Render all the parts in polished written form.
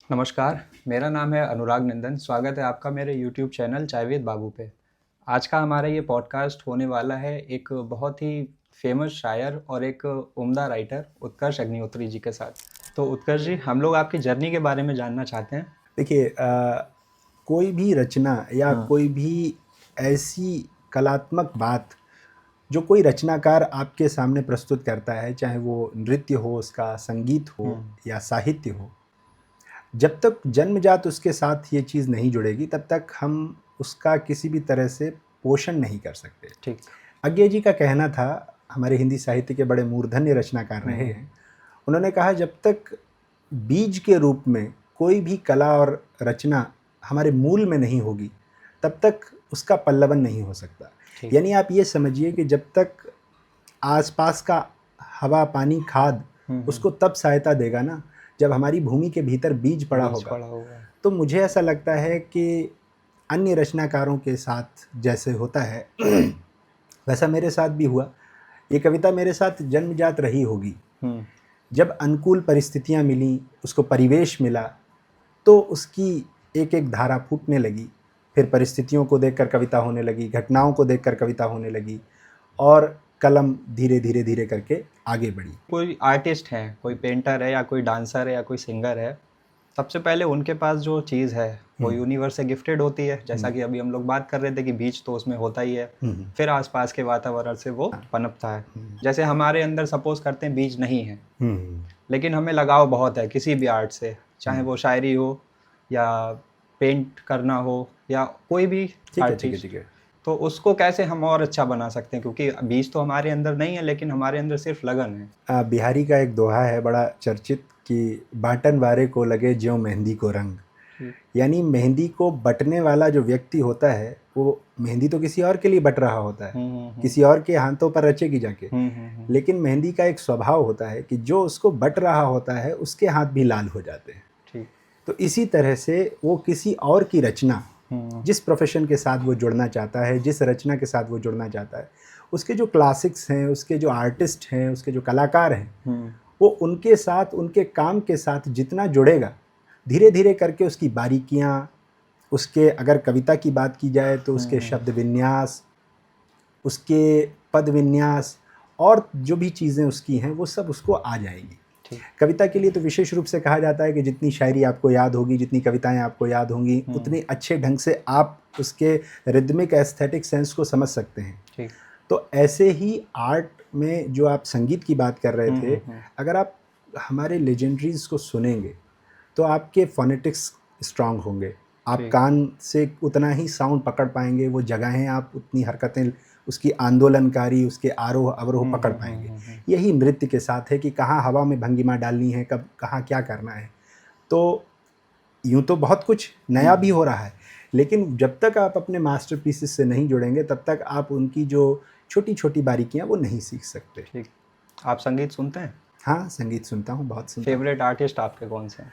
नमस्कार, मेरा नाम है अनुराग नंदन। स्वागत है आपका मेरे यूट्यूब चैनल चायवेद बाबू पे। आज का हमारा ये पॉडकास्ट होने वाला है एक बहुत ही फेमस शायर और एक उम्दा राइटर उत्कर्ष अग्निहोत्री जी के साथ। तो उत्कर्ष जी, हम लोग आपकी जर्नी के बारे में जानना चाहते हैं। देखिए, कोई भी रचना या हाँ। कोई भी ऐसी कलात्मक बात जो कोई रचनाकार आपके सामने प्रस्तुत करता है, चाहे वो नृत्य हो, उसका संगीत हो या साहित्य हो, जब तक जन्मजात उसके साथ ये चीज़ नहीं जुड़ेगी तब तक हम उसका किसी भी तरह से पोषण नहीं कर सकते। ठीक। अज्ञे जी का कहना था, हमारे हिंदी साहित्य के बड़े मूर्धन्य रचनाकार रहे हैं। उन्होंने कहा, जब तक बीज के रूप में कोई भी कला और रचना हमारे मूल में नहीं होगी तब तक उसका पल्लवन नहीं हो सकता। ठीक। यानी आप ये समझिए कि जब तक आसपास का हवा, पानी, खाद उसको तब सहायता देगा ना जब हमारी भूमि के भीतर बीज पड़ा होगा। तो मुझे ऐसा लगता है कि अन्य रचनाकारों के साथ जैसे होता है वैसा मेरे साथ भी हुआ। ये कविता मेरे साथ जन्मजात रही होगी। जब अनुकूल परिस्थितियां मिली, उसको परिवेश मिला, तो उसकी एक एक धारा फूटने लगी। फिर परिस्थितियों को देखकर कविता होने लगी, घटनाओं को देखकर कविता होने लगी, और कलम धीरे धीरे धीरे करके आगे बढ़ी। कोई आर्टिस्ट है, कोई पेंटर है या कोई डांसर है या कोई सिंगर है, सबसे पहले उनके पास जो चीज़ है वो यूनिवर्स से गिफ्टेड होती है। जैसा कि अभी हम लोग बात कर रहे थे कि बीज तो उसमें होता ही है, फिर आसपास के वातावरण से वो पनपता है। जैसे हमारे अंदर सपोज करते हैं बीज नहीं है, लेकिन हमें लगाव बहुत है किसी भी आर्ट से, चाहे वो शायरी हो या पेंट करना हो या कोई भी आर्टिस्ट। तो उसको कैसे हम और अच्छा बना सकते हैं, क्योंकि बीज तो हमारे अंदर नहीं है लेकिन हमारे अंदर सिर्फ लगन है। बिहारी का एक दोहा है बड़ा चर्चित कि बाटन वारे को लगे ज्यों मेहंदी को रंग। यानी मेहंदी को बटने वाला जो व्यक्ति होता है, वो मेहंदी तो किसी और के लिए बट रहा होता है, किसी और के हाथों पर रचेगी जाके। लेकिन मेहंदी का एक स्वभाव होता है कि जो उसको बट रहा होता है उसके हाथ भी लाल हो जाते हैं। तो इसी तरह से वो किसी और की रचना, जिस प्रोफेशन के साथ वो जुड़ना चाहता है, जिस रचना के साथ वो जुड़ना चाहता है, उसके जो क्लासिक्स हैं, उसके जो आर्टिस्ट हैं, उसके जो कलाकार हैं, वो उनके साथ, उनके काम के साथ जितना जुड़ेगा, धीरे धीरे करके उसकी बारीकियाँ, उसके अगर कविता की बात की जाए तो उसके शब्द विन्यास, उसके पद विन्यास और जो भी चीज़ें उसकी हैं वो सब उसको आ जाएगी। कविता के लिए तो विशेष रूप से कहा जाता है कि जितनी शायरी आपको याद होगी, जितनी कविताएं आपको याद होंगी, उतने अच्छे ढंग से आप उसके रिदमिक एस्थेटिक सेंस को समझ सकते हैं। तो ऐसे ही आर्ट में जो आप संगीत की बात कर रहे थे, अगर आप हमारे लेजेंडरीज को सुनेंगे तो आपके फोनेटिक्स स्ट्रांग होंगे, आप कान से उतना ही साउंड पकड़ पाएंगे, वो जगहें आप उतनी हरकतें, उसकी आंदोलनकारी, उसके आरोह अवरोह पकड़ पाएंगे। यही नृत्य के साथ है कि कहाँ हवा में भंगिमा डालनी है, कब कहाँ क्या करना है। तो यूँ तो बहुत कुछ नया भी हो रहा है, लेकिन जब तक आप अपने मास्टरपीसेस से नहीं जुड़ेंगे तब तक आप उनकी जो छोटी छोटी बारीकियाँ वो नहीं सीख सकते। ठीक। आप संगीत सुनते हैं? हाँ, संगीत सुनता हूँ, बहुत सुनता हूँ। फेवरेट आर्टिस्ट आपके कौन से हैं?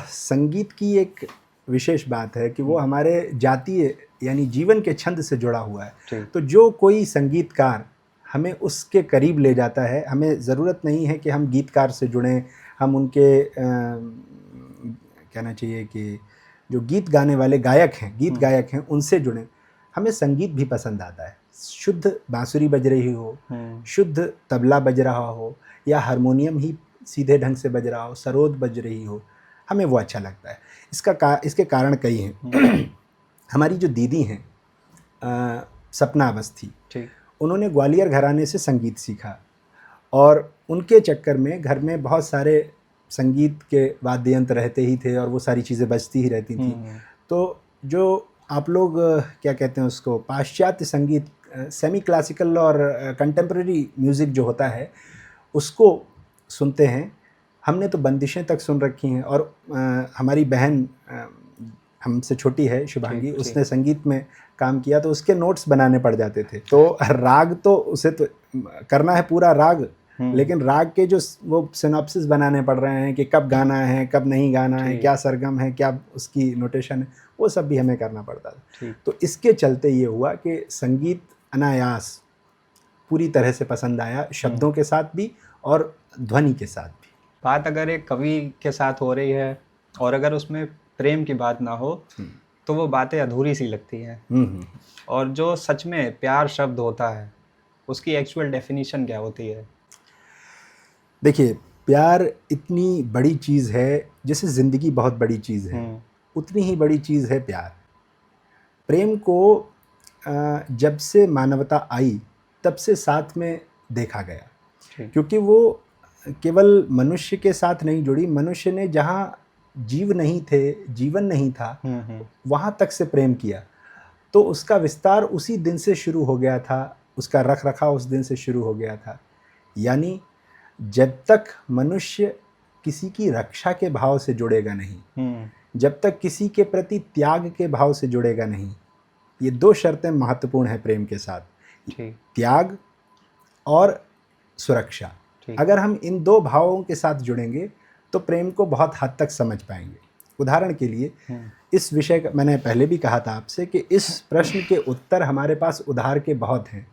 संगीत की एक विशेष बात है कि वो हमारे जातीय यानी जीवन के छंद से जुड़ा हुआ है। तो जो कोई संगीतकार हमें उसके करीब ले जाता है, हमें ज़रूरत नहीं है कि हम गीतकार से जुड़ें, हम उनके कहना चाहिए कि जो गीत गाने वाले गायक हैं, गीत गायक हैं, उनसे जुड़ें। हमें संगीत भी पसंद आता है, शुद्ध बांसुरी बज रही हो, शुद्ध तबला बज रहा हो, या हारमोनियम ही सीधे ढंग से बज रहा हो, सरोद बज रही हो, हमें वो अच्छा लगता है। इसके कारण कई हैं। हमारी जो दीदी हैं सपना अवस्थी, उन्होंने ग्वालियर घराने से संगीत सीखा और उनके चक्कर में घर में बहुत सारे संगीत के वाद्य यंत्र रहते ही थे और वो सारी चीज़ें बजती ही रहती थी। तो जो आप लोग क्या कहते हैं उसको, पाश्चात्य संगीत, सेमी क्लासिकल और कंटेम्प्रेरी म्यूज़िक जो होता है उसको सुनते हैं। हमने तो बंदिशें तक सुन रखी हैं। और हमारी बहन हमसे छोटी है, शुभांगी, उसने संगीत में काम किया तो उसके नोट्स बनाने पड़ जाते थे। तो राग तो उसे तो करना है पूरा राग, लेकिन राग के जो वो सिनॉप्सिस बनाने पड़ रहे हैं कि कब गाना है, कब नहीं गाना है, क्या सरगम है, क्या उसकी नोटेशन है, वो सब भी हमें करना पड़ता था। तो इसके चलते ये हुआ कि संगीत अनायास पूरी तरह से पसंद आया, शब्दों के साथ भी और ध्वनि के साथ भी। बात अगर एक कवि के साथ हो रही है और अगर उसमें प्रेम की बात ना हो तो वो बातें अधूरी सी लगती हैं। और जो सच में प्यार शब्द होता है उसकी एक्चुअल डेफिनेशन क्या होती है? देखिए, प्यार इतनी बड़ी चीज़ है, जैसे ज़िंदगी बहुत बड़ी चीज़ है, उतनी ही बड़ी चीज़ है प्यार। प्रेम को जब से मानवता आई तब से साथ में देखा गया, क्योंकि वो केवल मनुष्य के साथ नहीं जुड़ी, मनुष्य ने जहाँ जीव नहीं थे, जीवन नहीं था, वहाँ तक से प्रेम किया। तो उसका विस्तार उसी दिन से शुरू हो गया था, उसका रख रखाव उस दिन से शुरू हो गया था। यानी जब तक मनुष्य किसी की रक्षा के भाव से जुड़ेगा नहीं, जब तक किसी के प्रति त्याग के भाव से जुड़ेगा नहीं, ये दो शर्तें महत्वपूर्ण हैं प्रेम के साथ, त्याग और सुरक्षा। अगर हम इन दो भावों के साथ जुड़ेंगे तो प्रेम को बहुत हद तक समझ पाएंगे। उदाहरण के लिए इस विषय का मैंने पहले भी कहा था आपसे कि इस प्रश्न के उत्तर हमारे पास उधार के बहुत हैं।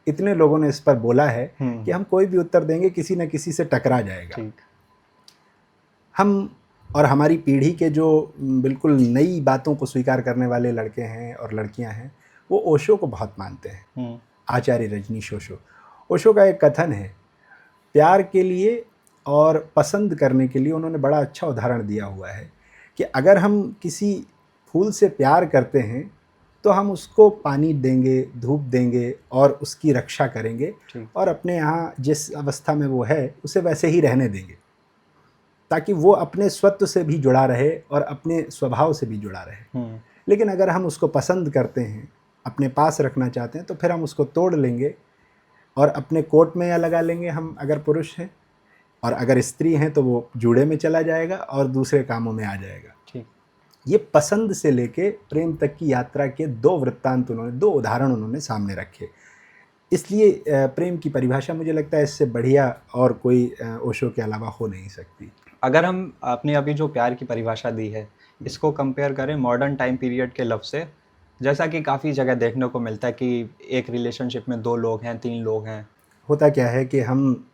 इतने लोगों ने इस पर बोला है कि हम कोई भी उत्तर देंगे किसी न किसी से टकरा जाएगा। हम और हमारी पीढ़ी के जो बिल्कुल नई बातों को स्वीकार करने वाले लड़के हैं और लड़कियां हैं, वो ओशो को बहुत मानते हैं। आचार्य रजनीश ओशो। ओशो का एक कथन है, प्यार के लिए और पसंद करने के लिए उन्होंने बड़ा अच्छा उदाहरण दिया हुआ है कि अगर हम किसी फूल से प्यार करते हैं तो हम उसको पानी देंगे, धूप देंगे और उसकी रक्षा करेंगे और अपने यहाँ जिस अवस्था में वो है उसे वैसे ही रहने देंगे, ताकि वो अपने स्वत्व से भी जुड़ा रहे और अपने स्वभाव से भी जुड़ा रहे। लेकिन अगर हम उसको पसंद करते हैं, अपने पास रखना चाहते हैं, तो फिर हम उसको तोड़ लेंगे और अपने कोट में या लगा लेंगे हम अगर पुरुष हैं, और अगर स्त्री हैं तो वो जूड़े में चला जाएगा और दूसरे कामों में आ जाएगा। ये पसंद से लेके प्रेम तक की यात्रा के दो वृत्तांत उन्होंने, दो उदाहरण उन्होंने सामने रखे। इसलिए प्रेम की परिभाषा मुझे लगता है इससे बढ़िया और कोई ओशो के अलावा हो नहीं सकती। अगर हम अपने अभी जो प्यार की परिभाषा दी है इसको कंपेयर करें मॉडर्न टाइम पीरियड के लफ्ज़ से, जैसा कि काफ़ी जगह देखने को मिलता है कि एक रिलेशनशिप में 2 लोग हैं, 3 लोग हैं। होता क्या है कि हम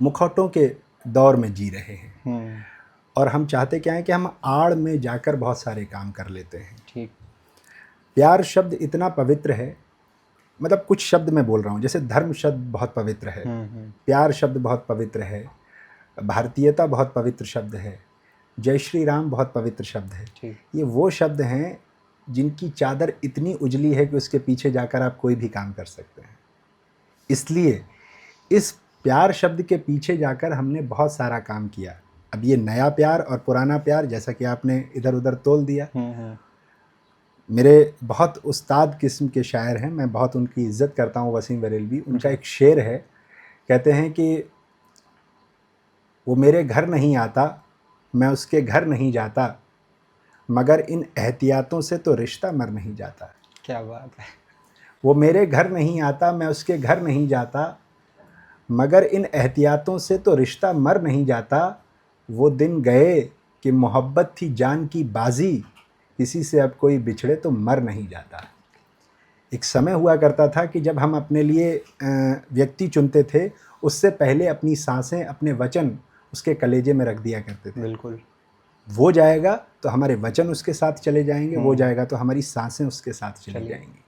मुखौटों के दौर में जी रहे हैं और हम चाहते क्या है कि हम आड़ में जाकर बहुत सारे काम कर लेते हैं। प्यार शब्द इतना पवित्र है, मतलब कुछ शब्द मैं बोल रहा हूँ, जैसे धर्म शब्द बहुत पवित्र है, प्यार शब्द बहुत पवित्र है, भारतीयता बहुत पवित्र शब्द है, जय श्री राम बहुत पवित्र शब्द है। ये वो शब्द हैं जिनकी चादर इतनी उजली है कि उसके पीछे जाकर आप कोई भी काम कर सकते हैं। इसलिए इस प्यार शब्द के पीछे जाकर हमने बहुत सारा काम किया। अब ये नया प्यार और पुराना प्यार, जैसा कि आपने इधर उधर तोल दिया, मेरे बहुत उस्ताद किस्म के शायर हैं, मैं बहुत उनकी इज़्ज़त करता हूँ, वसीम बरेलवी। उनका एक शेर है, कहते हैं कि वो मेरे घर नहीं आता, मैं उसके घर नहीं जाता, मगर इन एहतियातों से तो रिश्ता मर नहीं जाता। क्या बात है। वो मेरे घर नहीं आता, मैं उसके घर नहीं जाता, मगर इन एहतियातों से तो रिश्ता मर नहीं जाता। वो दिन गए कि मोहब्बत थी जान की बाजी, किसी से अब कोई बिछड़े तो मर नहीं जाता। एक समय हुआ करता था कि जब हम अपने लिए व्यक्ति चुनते थे, उससे पहले अपनी सांसें, अपने वचन उसके कलेजे में रख दिया करते थे। बिल्कुल। वो जाएगा तो हमारे वचन उसके साथ चले जाएंगे, वो जाएगा तो हमारी सांसें उसके साथ चली जाएंगी।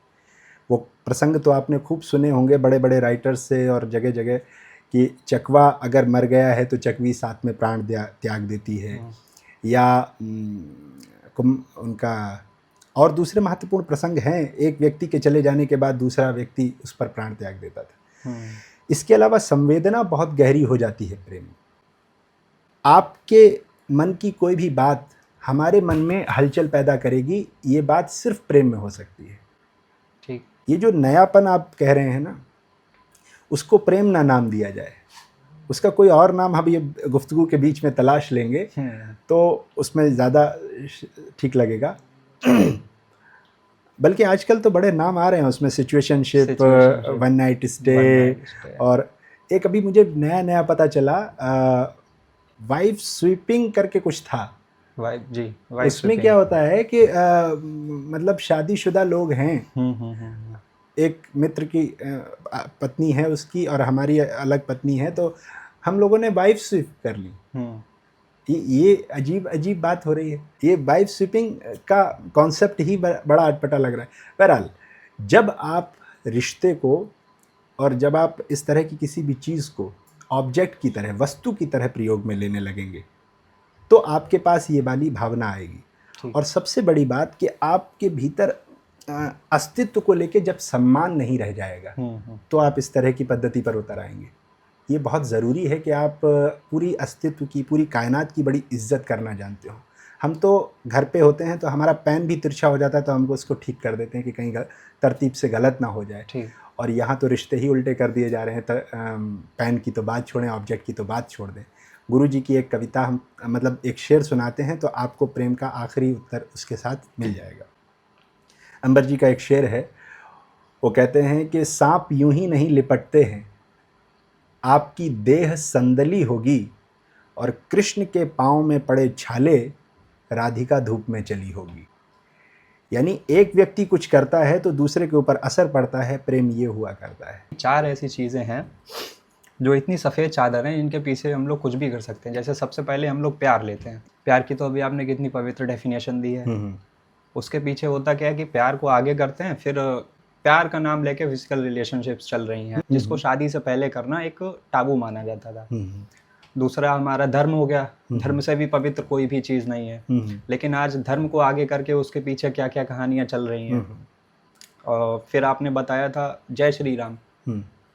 वो प्रसंग तो आपने खूब सुने होंगे बड़े बड़े राइटर्स से और जगह जगह, कि चकवा अगर मर गया है तो चकवी साथ में प्राण त्याग देती है, या उनका और दूसरे महत्वपूर्ण प्रसंग हैं। एक व्यक्ति के चले जाने के बाद दूसरा व्यक्ति उस पर प्राण त्याग देता था। इसके अलावा संवेदना बहुत गहरी हो जाती है प्रेम। आपके मन की कोई भी बात हमारे मन में हलचल पैदा करेगी, ये बात सिर्फ प्रेम में हो सकती है। ठीक। ये जो नयापन आप कह रहे हैं ना, उसको प्रेम ना नाम दिया जाए, उसका कोई और नाम हम ये गुफ्तगू के बीच में तलाश लेंगे तो उसमें ज़्यादा ठीक लगेगा। बल्कि आजकल तो बड़े नाम आ रहे हैं उसमें, सिचुएशनशिप, वन नाइट स्टे, और एक अभी मुझे नया नया पता चला, वाइफ स्वीपिंग करके कुछ था। जी, उसमें क्या होता है कि मतलब शादीशुदा लोग हैं, एक मित्र की पत्नी है उसकी और हमारी अलग पत्नी है, तो हम लोगों ने वाइफ स्वीप कर ली। ये अजीब अजीब बात हो रही है। ये वाइफ स्वीपिंग का कॉन्सेप्ट ही बड़ा अटपटा लग रहा है। बहरहाल, जब आप रिश्ते को और जब आप इस तरह की किसी भी चीज़ को ऑब्जेक्ट की तरह, वस्तु की तरह प्रयोग में लेने लगेंगे, तो आपके पास ये वाली भावना आएगी। और सबसे बड़ी बात कि आपके भीतर अस्तित्व को लेके जब सम्मान नहीं रह जाएगा, तो आप इस तरह की पद्धति पर उतर आएंगे। ये बहुत ज़रूरी है कि आप पूरी अस्तित्व की, पूरी कायनात की बड़ी इज्जत करना जानते हो। हम तो घर पे होते हैं तो हमारा पेन भी तिरछा हो जाता है तो हमको उसको ठीक कर देते हैं कि कहीं तरतीब से गलत ना हो जाए। और यहाँ तो रिश्ते ही उल्टे कर दिए जा रहे हैं। पेन की तो बात छोड़ें, ऑब्जेक्ट की तो बात छोड़ दें। गुरु जी की एक कविता हम मतलब एक शेर सुनाते हैं तो आपको प्रेम का आखिरी उत्तर उसके साथ मिल जाएगा। अंबर जी का एक शेर है, वो कहते हैं कि सांप यूं ही नहीं लिपटते हैं, आपकी देह संदली होगी और कृष्ण के पाँव में पड़े छाले राधिका धूप में चली होगी। यानी एक व्यक्ति कुछ करता है तो दूसरे के ऊपर असर पड़ता है। प्रेम ये हुआ करता है। 4 ऐसी चीज़ें हैं जो इतनी सफ़ेद चादर हैं, इनके पीछे हम लोग कुछ भी कर सकते हैं। जैसे सबसे पहले हम लोग प्यार लेते हैं। प्यार की तो अभी आपने कितनी पवित्र डेफिनेशन दी है। उसके पीछे होता क्या है कि प्यार को आगे करते हैं, फिर प्यार का नाम लेके फिजिकल रिलेशनशिप्स चल रही हैं, जिसको शादी से पहले करना एक टाबू माना जाता था। दूसरा हमारा धर्म हो गया। धर्म से भी पवित्र कोई भी चीज़ नहीं है, लेकिन आज धर्म को आगे करके उसके पीछे क्या क्या कहानियाँ चल रही हैं। और फिर आपने बताया था जय श्री राम।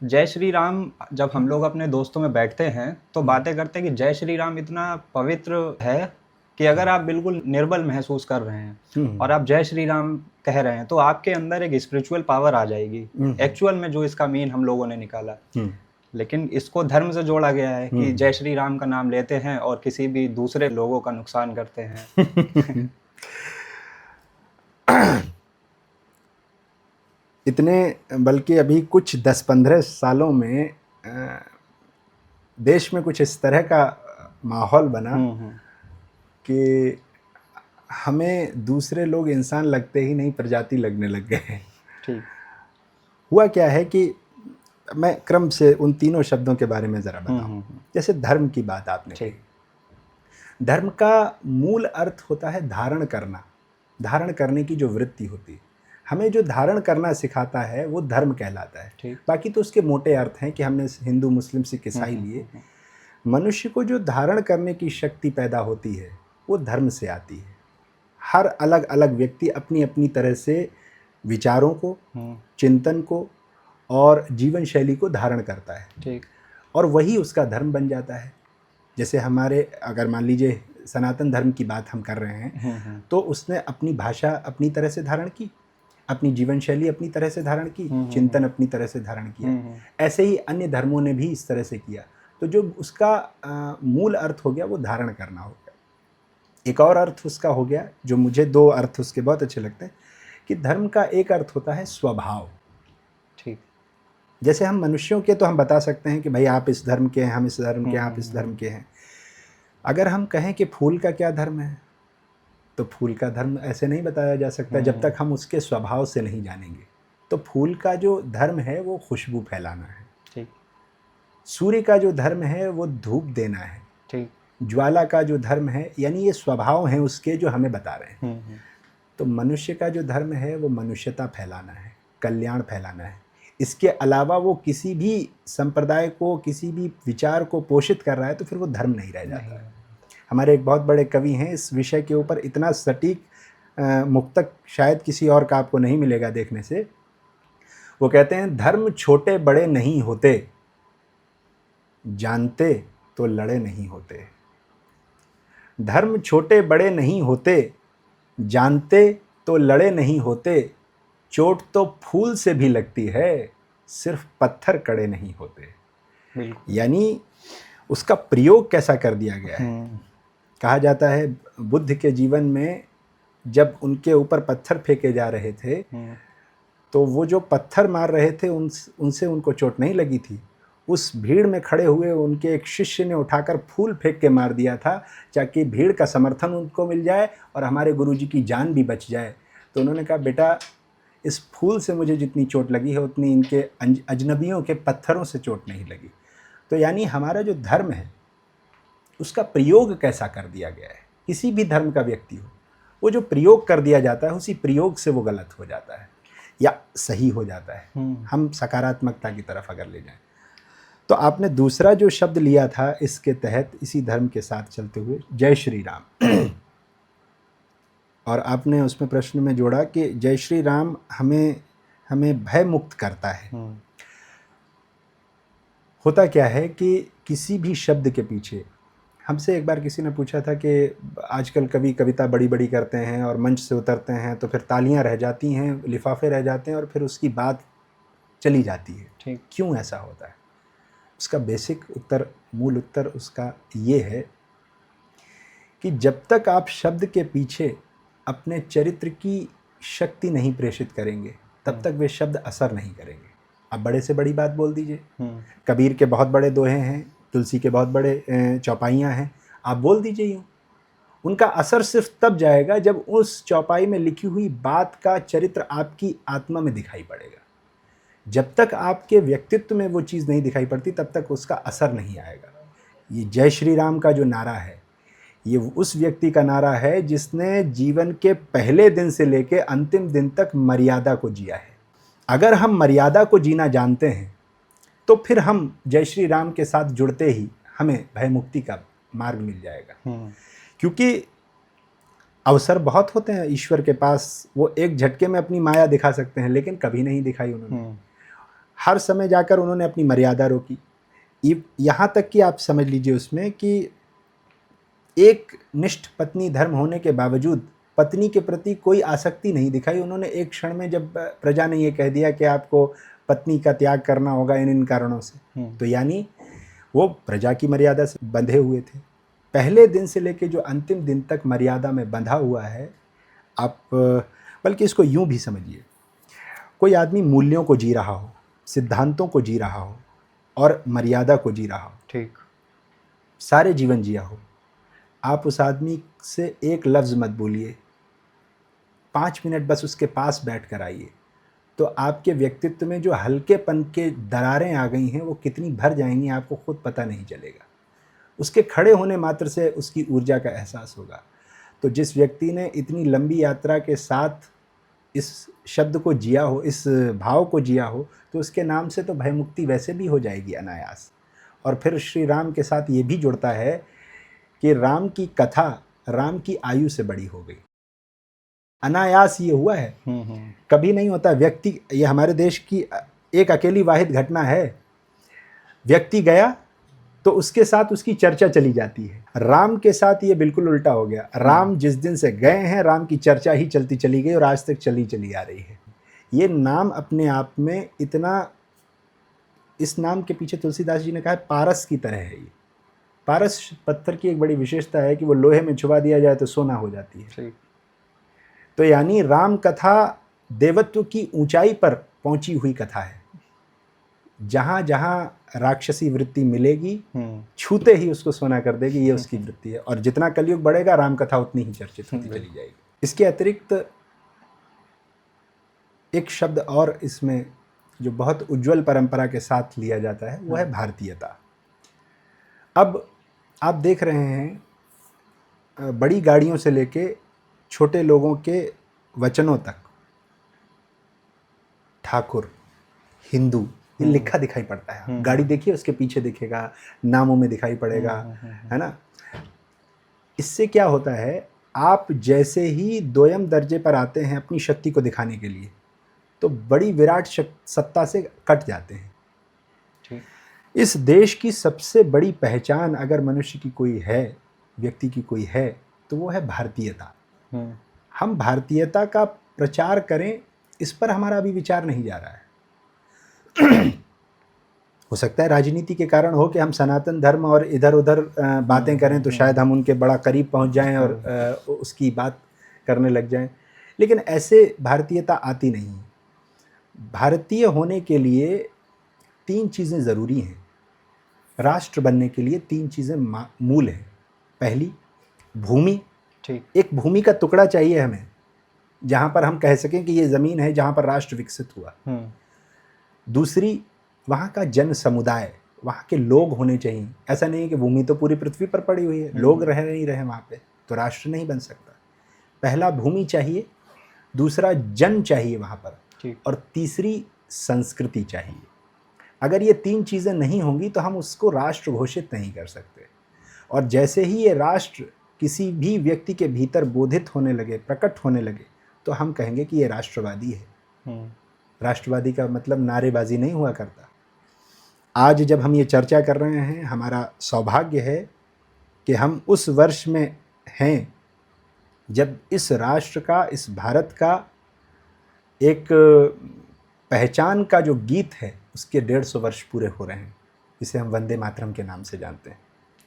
जय श्री राम जब हम लोग अपने दोस्तों में बैठते हैं तो बातें करते हैं कि जय श्री राम इतना पवित्र है कि अगर आप बिल्कुल निर्बल महसूस कर रहे हैं और आप जय श्री राम कह रहे हैं तो आपके अंदर एक स्पिरिचुअल पावर आ जाएगी। एक्चुअल में जो इसका मीन हम लोगों ने निकाला, लेकिन इसको धर्म से जोड़ा गया है कि जय श्री राम का नाम लेते हैं और किसी भी दूसरे लोगों का नुकसान करते हैं। इतने बल्कि अभी कुछ 10-15 सालों में देश में कुछ इस तरह का माहौल बना कि हमें दूसरे लोग इंसान लगते ही नहीं, प्रजाति लगने लग गए हैं। ठीक। हुआ क्या है कि मैं क्रम से उन तीनों शब्दों के बारे में ज़रा बताऊं। जैसे धर्म की बात आपने कही। धर्म का मूल अर्थ होता है धारण करना, धारण करने की जो वृत्ति होती है। हमें जो धारण करना सिखाता है वो धर्म कहलाता है। बाकी तो उसके मोटे अर्थ हैं कि हमने हिंदू, मुस्लिम, सिख, ईसाई लिए। मनुष्य को जो धारण करने की शक्ति पैदा होती है वो धर्म से आती है। हर अलग अलग व्यक्ति अपनी अपनी तरह से विचारों को, चिंतन को और जीवन शैली को धारण करता है। ठीक। और वही उसका धर्म बन जाता है। जैसे हमारे, अगर मान लीजिए सनातन धर्म की बात हम कर रहे हैं, तो उसने अपनी भाषा अपनी तरह से धारण की, अपनी जीवन शैली अपनी तरह से धारण की, चिंतन अपनी तरह से धारण किया। ऐसे ही अन्य धर्मों ने भी इस तरह से किया। तो जो उसका मूल अर्थ हो गया वो धारण करना हो गया। एक और अर्थ उसका हो गया, जो मुझे 2 अर्थ उसके बहुत अच्छे लगते हैं, कि धर्म का एक अर्थ होता है स्वभाव। ठीक। जैसे हम मनुष्यों के तो हम बता सकते हैं कि भाई आप इस धर्म के हैं, हम इस धर्म के हैं, आप इस धर्म के हैं। अगर हम कहें कि फूल का क्या धर्म है, तो फूल का धर्म ऐसे नहीं बताया जा सकता जब तक हम उसके स्वभाव से नहीं जानेंगे। तो फूल का जो धर्म है वो खुशबू फैलाना है। ठीक। सूर्य का जो धर्म है वो धूप देना है। ठीक। ज्वाला का जो धर्म है, यानी ये स्वभाव हैं उसके जो हमें बता रहे हैं। तो मनुष्य का जो धर्म है वो मनुष्यता फैलाना है, कल्याण फैलाना है। इसके अलावा वो किसी भी संप्रदाय को, किसी भी विचार को पोषित कर रहा है तो फिर वो धर्म नहीं रह जाता। हमारे एक बहुत बड़े कवि हैं, इस विषय के ऊपर इतना सटीक मुक्तक शायद किसी और का आपको नहीं मिलेगा देखने से। वो कहते हैं, धर्म छोटे बड़े नहीं होते, जानते तो लड़े नहीं होते। धर्म छोटे बड़े नहीं होते, जानते तो लड़े नहीं होते। चोट तो फूल से भी लगती है, सिर्फ पत्थर कड़े नहीं होते। यानी उसका प्रयोग कैसा कर दिया गया है। कहा जाता है बुद्ध के जीवन में जब उनके ऊपर पत्थर फेंके जा रहे थे तो वो जो पत्थर मार रहे थे उनसे उनको चोट नहीं लगी थी। उस भीड़ में खड़े हुए उनके एक शिष्य ने उठाकर फूल फेंक के मार दिया था ताकि भीड़ का समर्थन उनको मिल जाए और हमारे गुरुजी की जान भी बच जाए। तो उन्होंने कहा, बेटा इस फूल से मुझे जितनी चोट लगी है उतनी इनके अजनबियों के पत्थरों से चोट नहीं लगी। तो यानी हमारा जो धर्म है उसका प्रयोग कैसा कर दिया गया है। किसी भी धर्म का व्यक्ति हो, वो जो प्रयोग कर दिया जाता है उसी प्रयोग से वो गलत हो जाता है या सही हो जाता है। हम सकारात्मकता की तरफ अगर ले जाएं तो आपने दूसरा जो शब्द लिया था इसके तहत, इसी धर्म के साथ चलते हुए, जय श्री राम, और आपने उसमें प्रश्न में जोड़ा कि जय श्री राम हमें भय मुक्त करता है। होता क्या है कि किसी भी शब्द के पीछे, हमसे एक बार किसी ने पूछा था कि आजकल कवि कविता बड़ी बड़ी करते हैं और मंच से उतरते हैं तो फिर तालियां रह जाती हैं, लिफाफे रह जाते हैं और फिर उसकी बात चली जाती है, क्यों ऐसा होता है? उसका बेसिक उत्तर, मूल उत्तर उसका ये है कि जब तक आप शब्द के पीछे अपने चरित्र की शक्ति नहीं प्रेषित करेंगे तब तक वे शब्द असर नहीं करेंगे। आप बड़े से बड़ी बात बोल दीजिए, कबीर के बहुत बड़े दोहे हैं, तुलसी के बहुत बड़े चौपाइयाँ हैं, आप बोल दीजिए यूँ, उनका असर सिर्फ तब जाएगा जब उस चौपाई में लिखी हुई बात का चरित्र आपकी आत्मा में दिखाई पड़ेगा। जब तक आपके व्यक्तित्व में वो चीज़ नहीं दिखाई पड़ती तब तक उसका असर नहीं आएगा। ये जय श्री राम का जो नारा है, ये उस व्यक्ति का नारा है जिसने जीवन के पहले दिन से लेकर अंतिम दिन तक मर्यादा को जिया है। अगर हम मर्यादा को जीना जानते हैं तो फिर हम जय श्री राम के साथ जुड़ते ही हमें भय मुक्ति का मार्ग मिल जाएगा। क्योंकि अवसर बहुत होते हैं ईश्वर के पास, वो एक झटके में अपनी माया दिखा सकते हैं, लेकिन कभी नहीं दिखाई उन्होंने। हर समय जाकर उन्होंने अपनी मर्यादा रोकी। यहाँ तक कि आप समझ लीजिए उसमें कि एक निष्ठ पत्नी धर्म होने के बावजूद पत्नी के प्रति कोई आसक्ति नहीं दिखाई उन्होंने। एक क्षण में जब प्रजा ने ये कह दिया कि आपको पत्नी का त्याग करना होगा इन कारणों से, तो यानी वो प्रजा की मर्यादा से बंधे हुए थे। पहले दिन से लेकर जो अंतिम दिन तक मर्यादा में बंधा हुआ है। आप बल्कि इसको यूं भी समझिए, कोई आदमी मूल्यों को जी रहा हो, सिद्धांतों को जी रहा हो और मर्यादा को जी रहा हो, ठीक, सारे जीवन जिया हो, आप उस आदमी से एक लफ्ज़ मत बोलिए, 5 मिनट बस उसके पास बैठ कर आइए, तो आपके व्यक्तित्व में जो हल्केपन के दरारें आ गई हैं वो कितनी भर जाएंगी आपको खुद पता नहीं चलेगा। उसके खड़े होने मात्र से उसकी ऊर्जा का एहसास होगा। तो जिस व्यक्ति ने इतनी लंबी यात्रा के साथ इस शब्द को जिया हो, इस भाव को जिया हो, तो उसके नाम से तो भय मुक्ति वैसे भी हो जाएगी अनायास। और फिर श्री राम के साथ ये भी जुड़ता है कि राम की कथा राम की आयु से बड़ी हो गई। अनायास ये हुआ है, कभी नहीं होता। व्यक्ति, ये हमारे देश की एक अकेली वाहिद घटना है, व्यक्ति गया तो उसके साथ उसकी चर्चा चली जाती है। राम के साथ ये बिल्कुल उल्टा हो गया। राम जिस दिन से गए हैं राम की चर्चा ही चलती चली गई और आज तक चली आ रही है। ये नाम अपने आप में इतना, इस नाम के पीछे तुलसीदास जी ने कहा पारस की तरह है। ये पारस पत्थर की एक बड़ी विशेषता है कि वो लोहे में छुपा दिया जाए तो सोना हो जाती है। तो यानी राम कथा देवत्व की ऊंचाई पर पहुंची हुई कथा है। जहां जहां राक्षसी वृत्ति मिलेगी छूते ही उसको सोना कर देगी, ये उसकी वृत्ति है। और जितना कलयुग बढ़ेगा राम कथा उतनी ही चर्चित होती चली जाएगी। इसके अतिरिक्त एक शब्द और इसमें जो बहुत उज्जवल परंपरा के साथ लिया जाता है वो है भारतीयता। अब आप देख रहे हैं बड़ी गाड़ियों से लेके छोटे लोगों के वचनों तक ठाकुर, हिंदू ये लिखा दिखाई पड़ता है। गाड़ी देखिए उसके पीछे दिखेगा, नामों में दिखाई पड़ेगा, है ना। इससे क्या होता है, आप जैसे ही दोयम दर्जे पर आते हैं अपनी शक्ति को दिखाने के लिए तो बड़ी विराट सत्ता से कट जाते हैं। इस देश की सबसे बड़ी पहचान अगर मनुष्य की कोई है, व्यक्ति की कोई है, तो वो है भारतीयता। हम भारतीयता का प्रचार करें, इस पर हमारा अभी विचार नहीं जा रहा है। हो सकता है राजनीति के कारण हो कि हम सनातन धर्म और इधर उधर बातें करें तो शायद हम उनके बड़ा करीब पहुंच जाएं और उसकी बात करने लग जाएं, लेकिन ऐसे भारतीयता आती नहीं। भारतीय होने के लिए 3 चीज़ें ज़रूरी हैं। राष्ट्र बनने के लिए 3 चीज़ें मूल हैं। पहली, भूमि। ठीक, एक भूमि का टुकड़ा चाहिए हमें जहाँ पर हम कह सकें कि ये ज़मीन है जहाँ पर राष्ट्र विकसित हुआ। दूसरी, वहाँ का जन समुदाय, वहाँ के लोग होने चाहिए। ऐसा नहीं है कि भूमि तो पूरी पृथ्वी पर पड़ी हुई है, लोग रह नहीं रहे वहाँ पे, तो राष्ट्र नहीं बन सकता। पहला भूमि चाहिए, दूसरा जन चाहिए वहाँ पर, और तीसरी संस्कृति चाहिए। अगर ये 3 चीज़ें नहीं होंगी तो हम उसको राष्ट्र घोषित नहीं कर सकते। और जैसे ही ये राष्ट्र किसी भी व्यक्ति के भीतर बोधित होने लगे, प्रकट होने लगे, तो हम कहेंगे कि ये राष्ट्रवादी है। राष्ट्रवादी का मतलब नारेबाजी नहीं हुआ करता। आज जब हम ये चर्चा कर रहे हैं, हमारा सौभाग्य है कि हम उस वर्ष में हैं जब इस राष्ट्र का, इस भारत का एक पहचान का जो गीत है उसके 150 वर्ष पूरे हो रहे हैं, जिसे हम वंदे मातरम के नाम से जानते हैं।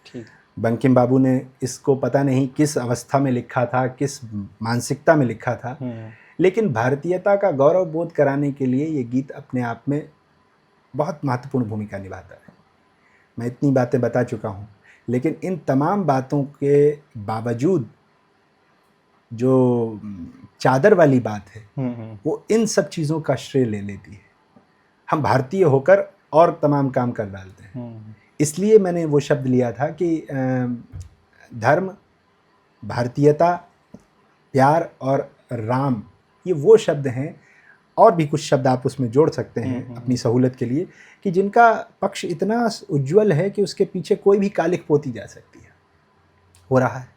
ठीक। बंकिम बाबू ने इसको पता नहीं किस अवस्था में लिखा था, किस मानसिकता में लिखा था, लेकिन भारतीयता का गौरव बोध कराने के लिए ये गीत अपने आप में बहुत महत्वपूर्ण भूमिका निभाता है। मैं इतनी बातें बता चुका हूँ, लेकिन इन तमाम बातों के बावजूद जो चादर वाली बात है वो इन सब चीज़ों का श्रेय ले लेती है। हम भारतीय होकर और तमाम काम कर डालते हैं। इसलिए मैंने वो शब्द लिया था कि धर्म, भारतीयता, प्यार और राम, ये वो शब्द हैं, और भी कुछ शब्द आप उसमें जोड़ सकते हैं अपनी सहूलत के लिए, कि जिनका पक्ष इतना उज्जवल है कि उसके पीछे कोई भी कालिख पोती जा सकती है। हो रहा है,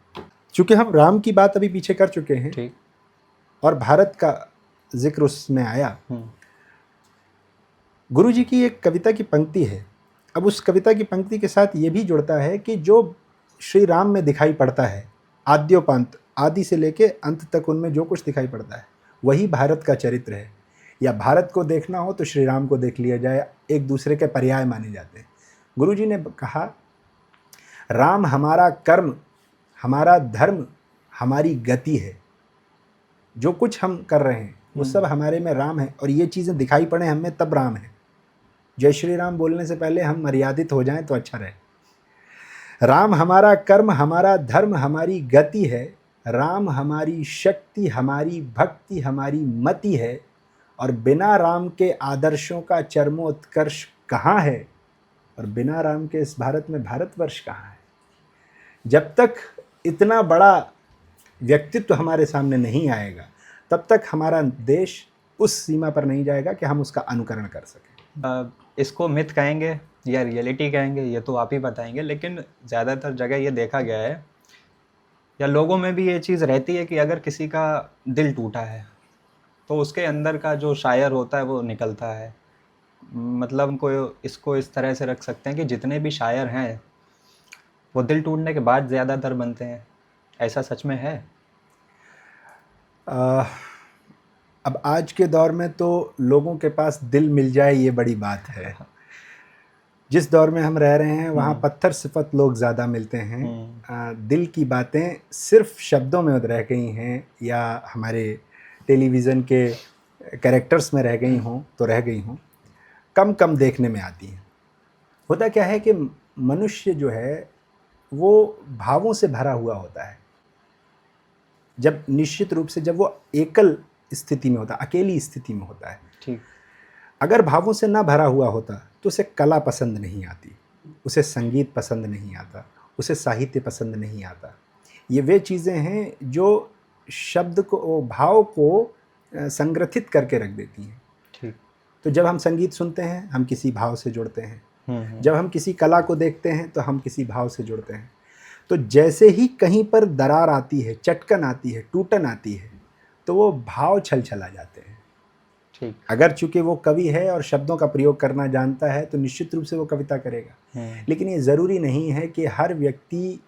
चूँकि हम राम की बात अभी पीछे कर चुके हैं। ठीक। और भारत का जिक्र उसमें आया। गुरु जी की एक कविता की पंक्ति है। अब उस कविता की पंक्ति के साथ ये भी जुड़ता है कि जो श्री राम में दिखाई पड़ता है, आद्योपांत, आदि से लेके अंत तक उनमें जो कुछ दिखाई पड़ता है वही भारत का चरित्र है। या भारत को देखना हो तो श्री राम को देख लिया जाए, एक दूसरे के पर्याय माने जाते हैं। गुरु जी ने कहा, राम हमारा कर्म, हमारा धर्म, हमारी गति है। जो कुछ हम कर रहे हैं वो सब हमारे में राम है, और ये चीज़ें दिखाई पड़े हमें तब राम है। जय श्री राम बोलने से पहले हम मर्यादित हो जाएं तो अच्छा रहे। राम हमारा कर्म, हमारा धर्म, हमारी गति है। राम हमारी शक्ति, हमारी भक्ति, हमारी मति है। और बिना राम के आदर्शों का चरमोत्कर्ष कहाँ है, और बिना राम के इस भारत में भारतवर्ष कहाँ है। जब तक इतना बड़ा व्यक्तित्व हमारे सामने नहीं आएगा तब तक हमारा देश उस सीमा पर नहीं जाएगा कि हम उसका अनुकरण कर सकें। इसको मिथ कहेंगे या रियलिटी कहेंगे ये तो आप ही बताएंगे, लेकिन ज़्यादातर जगह ये देखा गया है या लोगों में भी ये चीज़ रहती है कि अगर किसी का दिल टूटा है तो उसके अंदर का जो शायर होता है वो निकलता है। मतलब इसको इस तरह से रख सकते हैं कि जितने भी शायर हैं वो दिल टूटने के बाद ज़्यादातर बनते हैं। ऐसा सच में है? अब आज के दौर में तो लोगों के पास दिल मिल जाए ये बड़ी बात है। जिस दौर में हम रह रहे हैं वहाँ पत्थर सिफत लोग ज़्यादा मिलते हैं। दिल की बातें सिर्फ शब्दों में रह गई हैं या हमारे टेलीविज़न के कैरेक्टर्स में रह गई हों तो रह गई हों, कम कम देखने में आती हैं। होता क्या है कि मनुष्य जो है वो भावों से भरा हुआ होता है। जब निश्चित रूप से जब वो एकल स्थिति में होता है, अकेली स्थिति में होता है। ठीक। अगर भावों से ना भरा हुआ होता तो उसे कला पसंद नहीं आती, उसे संगीत पसंद नहीं आता, उसे साहित्य पसंद नहीं आता। ये वे चीज़ें हैं जो शब्द को, भाव को संग्रथित करके रख देती हैं। ठीक। तो जब हम संगीत सुनते हैं हम किसी भाव से जुड़ते हैं, जब हम किसी कला को देखते हैं तो हम किसी भाव से जुड़ते हैं। तो जैसे ही कहीं पर दरार आती है, चटकन आती है, टूटन आती है, तो वो भाव छल छला जाते हैं। ठीक। अगर चूंकि वो कवि है और शब्दों का प्रयोग करना जानता है तो निश्चित रूप से वो कविता करेगा। लेकिन ये ज़रूरी नहीं है कि हर व्यक्ति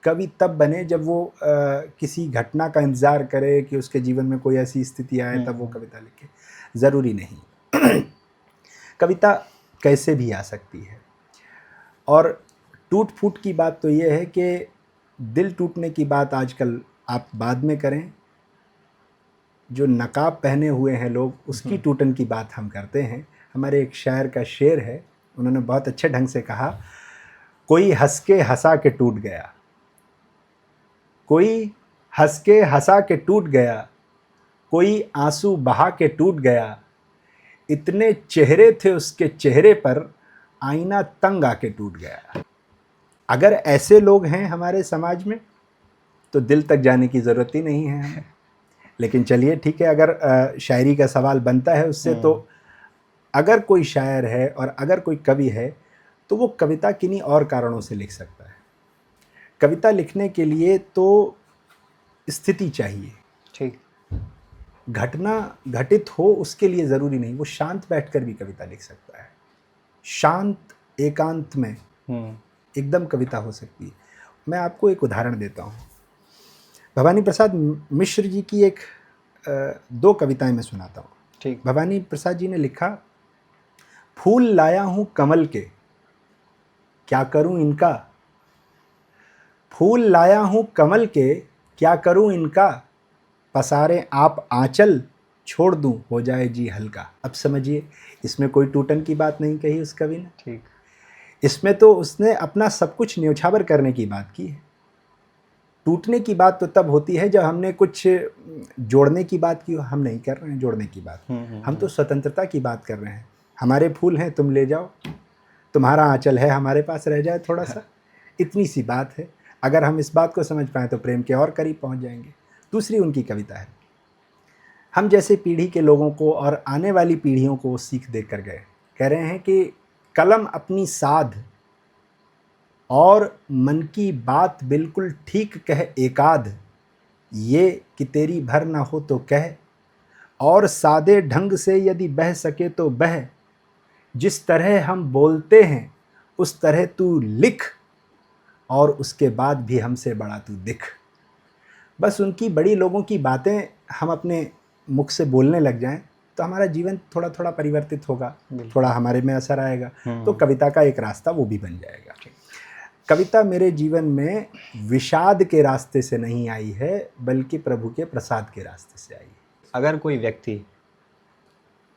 कवि तब बने जब वो किसी घटना का इंतज़ार करे कि उसके जीवन में कोई ऐसी स्थिति आए तब वो कविता लिखे। ज़रूरी नहीं। कविता कैसे भी आ सकती है। और टूट फूट की बात तो ये है कि दिल टूटने की बात आजकल आप बाद में करें, जो नकाब पहने हुए हैं लोग उसकी टूटन की बात हम करते हैं। हमारे एक शायर का शेर है, उन्होंने बहुत अच्छे ढंग से कहा, कोई हंस के हंसा के टूट गया, कोई हंस के हंसा के टूट गया, कोई आंसू बहा के टूट गया, इतने चेहरे थे उसके चेहरे पर, आईना तंग आके टूट गया। अगर ऐसे लोग हैं हमारे समाज में तो दिल तक जाने की ज़रूरत ही नहीं है हमें। लेकिन चलिए ठीक है, अगर शायरी का सवाल बनता है उससे, तो अगर कोई शायर है और अगर कोई कवि है तो वो कविता किन्हीं और कारणों से लिख सकता है। कविता लिखने के लिए तो स्थिति चाहिए, ठीक। घटना घटित हो उसके लिए ज़रूरी नहीं, वो शांत बैठकर भी कविता लिख सकता है। शांत एकांत में एकदम कविता हो सकती है। मैं आपको एक उदाहरण देता हूँ। भवानी प्रसाद मिश्र जी की एक 2 कविताएं मैं सुनाता हूँ। ठीक। भवानी प्रसाद जी ने लिखा, फूल लाया हूँ कमल के, क्या करूँ इनका। फूल लाया हूँ कमल के, क्या करूँ इनका। पसारे आप आंचल, छोड़ दूँ हो जाए जी हल्का। अब समझिए, इसमें कोई टूटन की बात नहीं कही उस कवि ने। ठीक। इसमें तो उसने अपना सब कुछ न्यौछावर करने की बात की है। टूटने की बात तो तब होती है जब हमने कुछ जोड़ने की बात की। हम नहीं कर रहे हैं जोड़ने की बात, हम तो स्वतंत्रता की बात कर रहे हैं। हमारे फूल हैं, तुम ले जाओ, तुम्हारा आंचल है, हमारे पास रह जाए थोड़ा सा, इतनी सी बात है। अगर हम इस बात को समझ पाएँ तो प्रेम के और करीब पहुंच जाएंगे। दूसरी उनकी कविता है, हम जैसे पीढ़ी के लोगों को और आने वाली पीढ़ियों को सीख देकर गए। कह रहे हैं कि कलम अपनी साध और मन की बात बिल्कुल ठीक कह एकाध, ये कि तेरी भर ना हो तो कह, और सादे ढंग से यदि बह सके तो बह, जिस तरह हम बोलते हैं उस तरह तू लिख, और उसके बाद भी हमसे बड़ा तू दिख। बस उनकी बड़ी लोगों की बातें हम अपने मुख से बोलने लग जाएं तो हमारा जीवन थोड़ा थोड़ा परिवर्तित होगा, थोड़ा हमारे में असर आएगा। तो कविता का एक रास्ता वो भी बन जाएगा। कविता मेरे जीवन में विषाद के रास्ते से नहीं आई है, बल्कि प्रभु के प्रसाद के रास्ते से आई है। अगर कोई व्यक्ति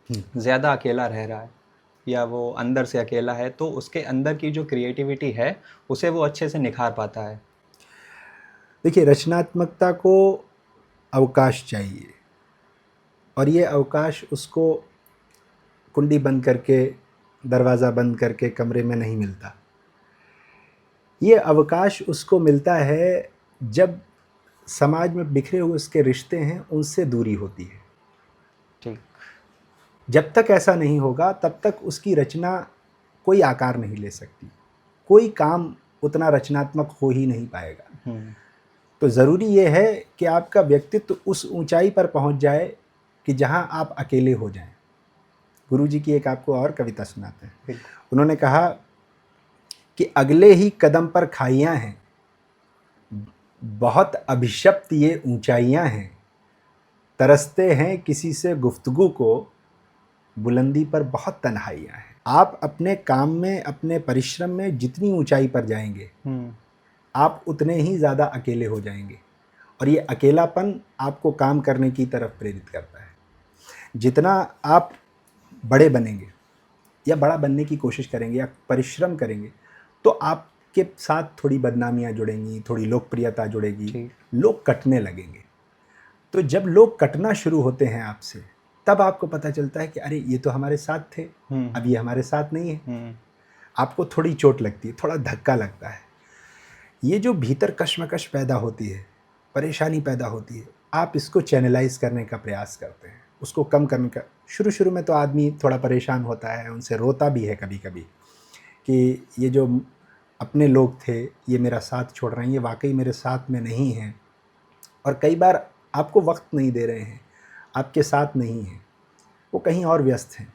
ज़्यादा अकेला रह रहा है या वो अंदर से अकेला है, तो उसके अंदर की जो क्रिएटिविटी है उसे वो अच्छे से निखार पाता है। देखिए, रचनात्मकता को अवकाश चाहिए, और ये अवकाश उसको कुंडी बंद करके, दरवाज़ा बंद करके कमरे में नहीं मिलता। ये अवकाश उसको मिलता है जब समाज में बिखरे हुए उसके रिश्ते हैं उनसे दूरी होती है। ठीक। जब तक ऐसा नहीं होगा तब तक उसकी रचना कोई आकार नहीं ले सकती, कोई काम उतना रचनात्मक हो ही नहीं पाएगा। तो ज़रूरी ये है कि आपका व्यक्तित्व उस ऊंचाई पर पहुंच जाए कि जहां आप अकेले हो जाएं। गुरुजी की एक आपको और कविता सुनाते हैं। उन्होंने कहा कि अगले ही कदम पर खाइयां हैं, बहुत अभिशप्त ये ऊंचाइयां हैं, तरसते हैं किसी से गुफ्तगू को, बुलंदी पर बहुत तन्हाइयां हैं। आप अपने काम में, अपने परिश्रम में जितनी ऊंचाई पर जाएंगे आप उतने ही ज़्यादा अकेले हो जाएंगे, और ये अकेलापन आपको काम करने की तरफ प्रेरित करता है। जितना आप बड़े बनेंगे या बड़ा बनने की कोशिश करेंगे या परिश्रम करेंगे, तो आपके साथ थोड़ी बदनामियां जुड़ेंगी, थोड़ी लोकप्रियता जुड़ेगी, लोग कटने लगेंगे। तो जब लोग कटना शुरू होते हैं आपसे, तब आपको पता चलता है कि अरे ये तो हमारे साथ थे, अब ये हमारे साथ नहीं है। आपको थोड़ी चोट लगती है, थोड़ा धक्का लगता है। ये जो भीतर कश्मकश पैदा होती है, परेशानी पैदा होती है, आप इसको चैनलाइज करने का प्रयास करते हैं, उसको कम करने का। शुरू में तो आदमी थोड़ा परेशान होता है, उनसे रोता भी है कभी कभी कि ये जो अपने लोग थे ये मेरा साथ छोड़ रहे हैं, ये वाकई मेरे साथ में नहीं हैं, और कई बार आपको वक्त नहीं दे रहे हैं, आपके साथ नहीं हैं, वो कहीं और व्यस्त हैं।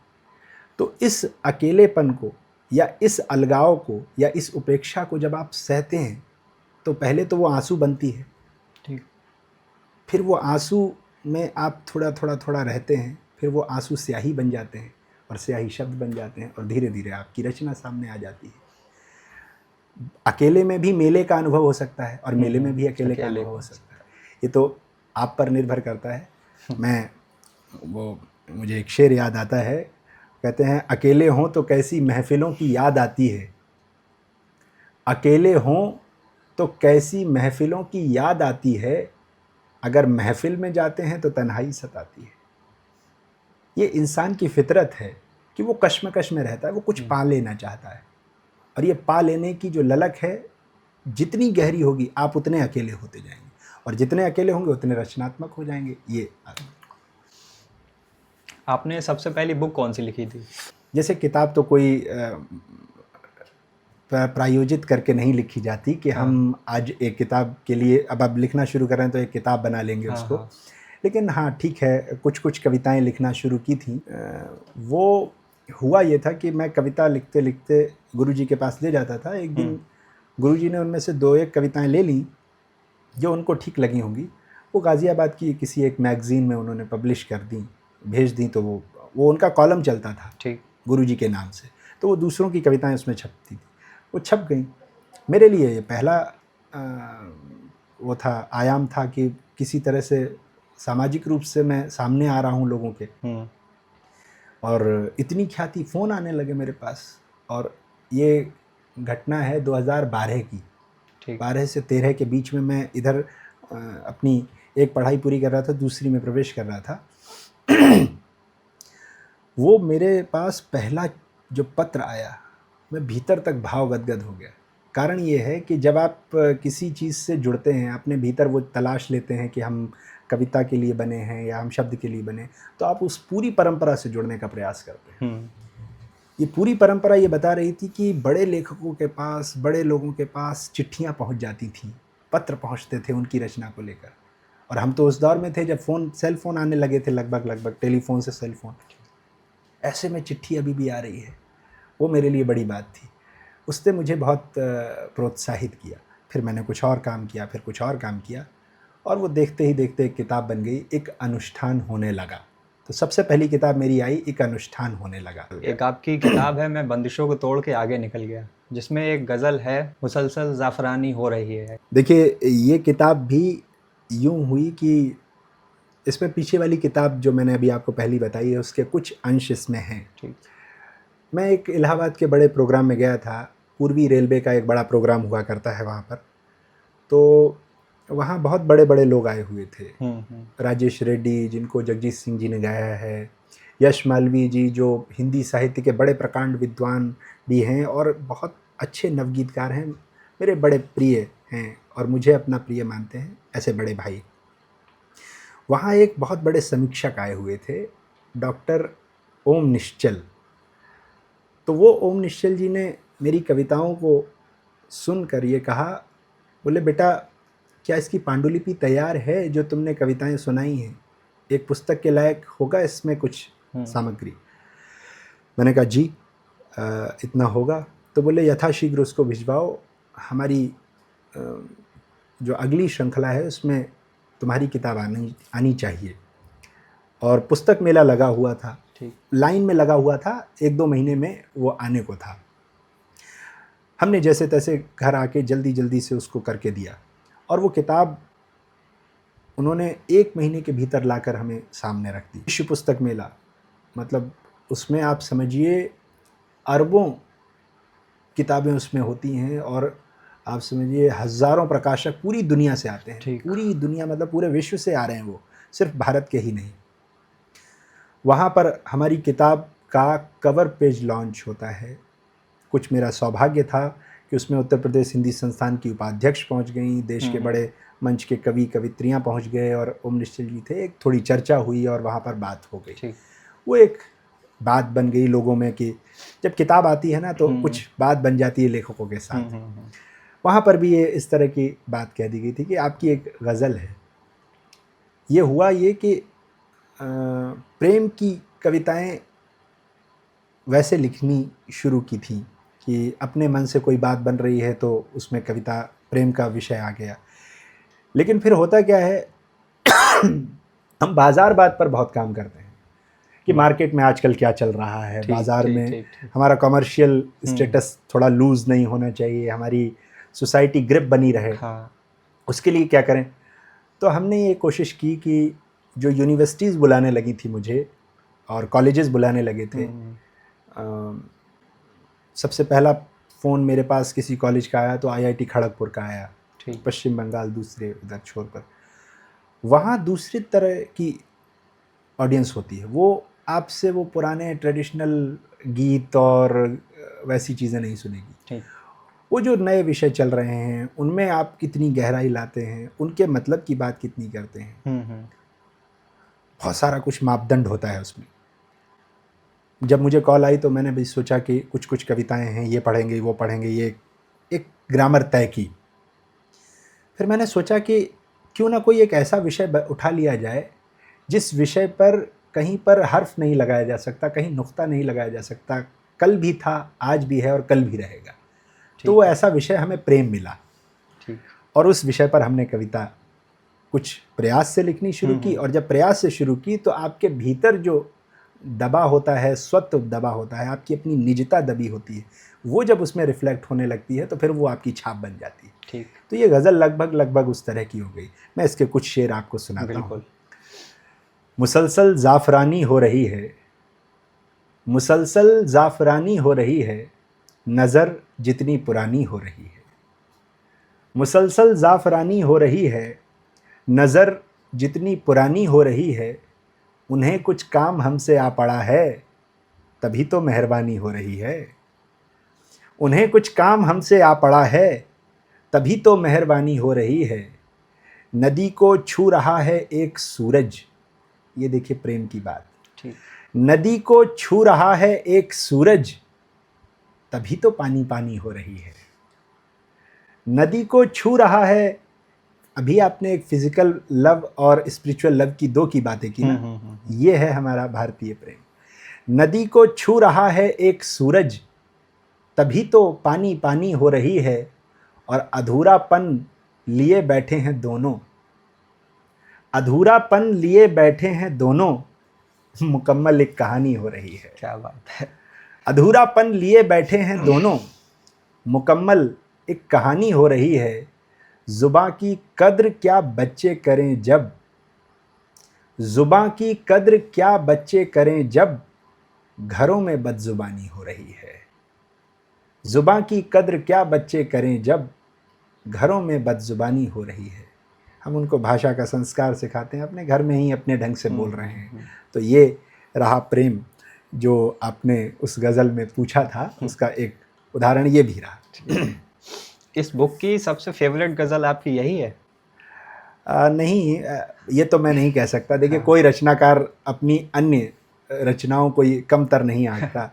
तो इस अकेलेपन को या इस अलगाव को या इस उपेक्षा को जब आप सहते हैं तो पहले तो वो आंसू बनती है, ठीक। फिर वो आंसू में आप थोड़ा रहते हैं, फिर वो आंसू स्याही बन जाते हैं और स्याही शब्द बन जाते हैं, और धीरे धीरे आपकी रचना सामने आ जाती है। अकेले में भी मेले का अनुभव हो सकता है और मेले में भी अकेले का अनुभव हो सकता है। ये तो आप पर निर्भर करता है। मुझे एक शेर याद आता है, कहते हैं अकेले हों तो कैसी महफिलों की याद आती है, अकेले हों तो कैसी महफिलों की याद आती है, अगर महफिल में जाते हैं तो तन्हाई सताती है। ये इंसान की फितरत है कि वो कश्मकश में रहता है, वो कुछ पा लेना चाहता है, और ये पा लेने की जो ललक है जितनी गहरी होगी आप उतने अकेले होते जाएंगे, और जितने अकेले होंगे उतने रचनात्मक हो जाएंगे। ये आपने सबसे पहली बुक कौन सी लिखी थी? जैसे किताब तो कोई प्रायोजित करके नहीं लिखी जाती कि हम आज एक किताब के लिए अब लिखना शुरू कर रहे हैं तो एक किताब बना लेंगे उसको। लेकिन हाँ ठीक है, कुछ कुछ कविताएं लिखना शुरू की थी। वो हुआ ये था कि मैं कविता लिखते लिखते गुरुजी के पास ले जाता था। एक दिन गुरुजी ने उनमें से 2-1 कविताएं ले ली जो उनको ठीक लगी होंगी, वो गाज़ियाबाद की किसी एक मैगज़ीन में उन्होंने पब्लिश कर दी, भेज दी। तो वो उनका कॉलम चलता था ठीक, गुरुजी के नाम से, तो वो दूसरों की कविताएं उसमें छपती थी, वो छप गई। मेरे लिए ये पहला वो था, आयाम था कि किसी तरह से सामाजिक रूप से मैं सामने आ रहा हूँ लोगों के। और इतनी ख्याति, फ़ोन आने लगे मेरे पास। और ये घटना है 2012 की, 12 से 13 के बीच में मैं इधर अपनी एक पढ़ाई पूरी कर रहा था, दूसरी में प्रवेश कर रहा था। वो मेरे पास पहला जो पत्र आया, मैं भीतर तक भाव गदगद हो गया। कारण ये है कि जब आप किसी चीज़ से जुड़ते हैं, अपने भीतर वो तलाश लेते हैं कि हम कविता के लिए बने हैं या हम शब्द के लिए बने, तो आप उस पूरी परंपरा से जुड़ने का प्रयास करते हैं। ये पूरी परंपरा ये बता रही थी कि बड़े लेखकों के पास, बड़े लोगों के पास चिट्ठियाँ पहुँच जाती थीं, पत्र पहुँचते थे उनकी रचना को लेकर। और हम तो उस दौर में थे जब सेल फ़ोन आने लगे थे, लगभग टेलीफोन से सेल फ़ोन। ऐसे में चिट्ठी अभी भी आ रही है, वो मेरे लिए बड़ी बात थी। उसने मुझे बहुत प्रोत्साहित किया। फिर मैंने कुछ और काम किया, फिर कुछ और काम किया, और वो देखते ही देखते एक किताब बन गई, एक अनुष्ठान होने लगा। तो सबसे पहली किताब मेरी आई, एक अनुष्ठान होने लगा। एक आपकी किताब है मैं बंदिशों को तोड़ के आगे निकल गया, जिसमें एक गज़ल है, मुसलसल ज़ाफ़रानी हो रही है। देखिए, ये किताब भी यूँ हुई कि इसमें पीछे वाली किताब जो मैंने अभी आपको पहली बताई है, उसके कुछ अंश इसमें हैं। ठीक। मैं एक इलाहाबाद के बड़े प्रोग्राम में गया था, पूर्वी रेलवे का एक बड़ा प्रोग्राम हुआ करता है वहाँ पर। तो वहाँ बहुत बड़े बड़े लोग आए हुए थे। राजेश रेड्डी, जिनको जगजीत सिंह जी ने गाया है, यश मालवीय जी, जो हिंदी साहित्य के बड़े प्रकांड विद्वान भी हैं और बहुत अच्छे नवगीतकार हैं, मेरे बड़े प्रिय हैं और मुझे अपना प्रिय मानते हैं, ऐसे बड़े भाई। वहाँ एक बहुत बड़े समीक्षक आए हुए थे, डॉक्टर ओम निश्चल। तो वो ओम निश्चल जी ने मेरी कविताओं को सुनकर ये कहा, बोले बेटा क्या इसकी पांडुलिपि तैयार है जो तुमने कविताएं सुनाई हैं? एक पुस्तक के लायक होगा इसमें कुछ सामग्री? मैंने कहा जी इतना होगा। तो बोले यथाशीघ्र उसको भिजवाओ, हमारी जो अगली श्रृंखला है उसमें तुम्हारी किताब आनी चाहिए। और पुस्तक मेला लगा हुआ था, लाइन में लगा हुआ था, 1-2 महीने में वो आने को था। हमने जैसे तैसे घर आके जल्दी जल्दी से उसको करके दिया, और वो किताब उन्होंने 1 महीने के भीतर लाकर हमें सामने रख दी। विश्व पुस्तक मेला, मतलब उसमें आप समझिए अरबों किताबें उसमें होती हैं, और आप समझिए हज़ारों प्रकाशक पूरी दुनिया से आते हैं। पूरी दुनिया मतलब पूरे विश्व से आ रहे हैं, वो सिर्फ भारत के ही नहीं। वहाँ पर हमारी किताब का कवर पेज लॉन्च होता है। कुछ मेरा सौभाग्य था कि उसमें उत्तर प्रदेश हिंदी संस्थान की उपाध्यक्ष पहुँच गई, देश के बड़े मंच के कवि कवित्रियाँ पहुँच गए, और ओम निश्चल जी थे। एक थोड़ी चर्चा हुई और वहाँ पर बात हो गई। वो एक बात बन गई लोगों में कि जब किताब आती है ना तो कुछ बात बन जाती है लेखकों के साथ। वहाँ पर भी ये इस तरह की बात कह दी गई थी कि आपकी एक गज़ल है। ये हुआ ये कि प्रेम की कविताएं वैसे लिखनी शुरू की थी कि अपने मन से कोई बात बन रही है तो उसमें कविता, प्रेम का विषय आ गया। लेकिन फिर होता क्या है हम बाज़ार बात पर बहुत काम करते हैं कि मार्केट में आजकल क्या चल रहा है, बाज़ार में हमारा कमर्शियल स्टेटस थोड़ा लूज़ नहीं होना चाहिए, हमारी सोसाइटी ग्रिप बनी रहे। उसके लिए क्या करें? तो हमने ये कोशिश की कि जो यूनिवर्सिटीज़ बुलाने लगी थी मुझे और कॉलेजेस बुलाने लगे थे, सबसे पहला फ़ोन मेरे पास किसी कॉलेज का आया तो आईआईटी खड़गपुर का आया, पश्चिम बंगाल दूसरे उधर छोर पर। वहाँ दूसरी तरह की ऑडियंस होती है, वो आपसे वो पुराने ट्रेडिशनल गीत और वैसी चीज़ें नहीं सुनेगी। ठीक। वो जो नए विषय चल रहे हैं उनमें आप कितनी गहराई लाते हैं, उनके मतलब की बात कितनी करते हैं, बहुत सारा कुछ मापदंड होता है उसमें। जब मुझे कॉल आई तो मैंने भी सोचा कि कुछ कुछ कविताएं हैं, ये पढ़ेंगे वो पढ़ेंगे, ये एक ग्रामर तय की। फिर मैंने सोचा कि क्यों ना कोई एक ऐसा विषय उठा लिया जाए जिस विषय पर कहीं पर हर्फ नहीं लगाया जा सकता, कहीं नुक्ता नहीं लगाया जा सकता, कल भी था, आज भी है और कल भी रहेगा। तो वो ऐसा विषय हमें प्रेम मिला। ठीक। और उस विषय पर हमने कविता कुछ प्रयास से लिखनी शुरू की। और जब प्रयास से शुरू की तो आपके भीतर जो दबा होता है, स्वत्व दबा होता है, आपकी अपनी निजता दबी होती है, वो जब उसमें रिफ्लेक्ट होने लगती है तो फिर वो आपकी छाप बन जाती है। ठीक। तो ये गज़ल लगभग उस तरह की हो गई। मैं इसके कुछ शेर आपको सुनाता हूँ। मुसलसल ज़ाफ़रानी हो रही है, मुसलसल ज़ाफ़रानी हो रही है, नज़र जितनी पुरानी हो रही है। मुसलसल ज़ाफ़रानी हो रही है, नज़र जितनी पुरानी हो रही है। उन्हें कुछ काम हमसे आ पड़ा है, तभी तो मेहरबानी हो रही है। उन्हें कुछ काम हमसे आ पड़ा है, तभी तो मेहरबानी हो रही है। नदी को छू रहा है एक सूरज, ये देखिए प्रेम की बात। ठीक। नदी को छू रहा है एक सूरज, तभी तो पानी पानी हो रही है। नदी को छू रहा है, अभी आपने एक फिजिकल लव और स्पिरिचुअल लव की दो की बातें की ना, ये है हमारा भारतीय प्रेम। नदी को छू रहा है एक सूरज, तभी तो पानी पानी हो रही है। और अधूरापन लिए बैठे हैं दोनों, अधूरापन लिए बैठे हैं दोनों, मुकम्मल एक कहानी हो रही है। क्या बात है। अधूरापन लिए बैठे हैं दोनों, मुकम्मल एक कहानी हो रही है। जुबां की कद्र क्या बच्चे करें जब, जुबां की कद्र क्या बच्चे करें जब, घरों में बदजुबानी हो रही है। जुबां की कद्र क्या बच्चे करें जब, घरों में बदजुबानी हो रही है। हम उनको भाषा का संस्कार सिखाते हैं, अपने घर में ही अपने ढंग से बोल रहे हैं। तो ये रहा प्रेम जो आपने उस गज़ल में पूछा था, उसका एक उदाहरण ये भी रहा। इस बुक की सबसे फेवरेट गज़ल आपकी यही है? नहीं, ये तो मैं नहीं कह सकता। देखिए, कोई रचनाकार अपनी अन्य रचनाओं को कमतर नहीं आंकता।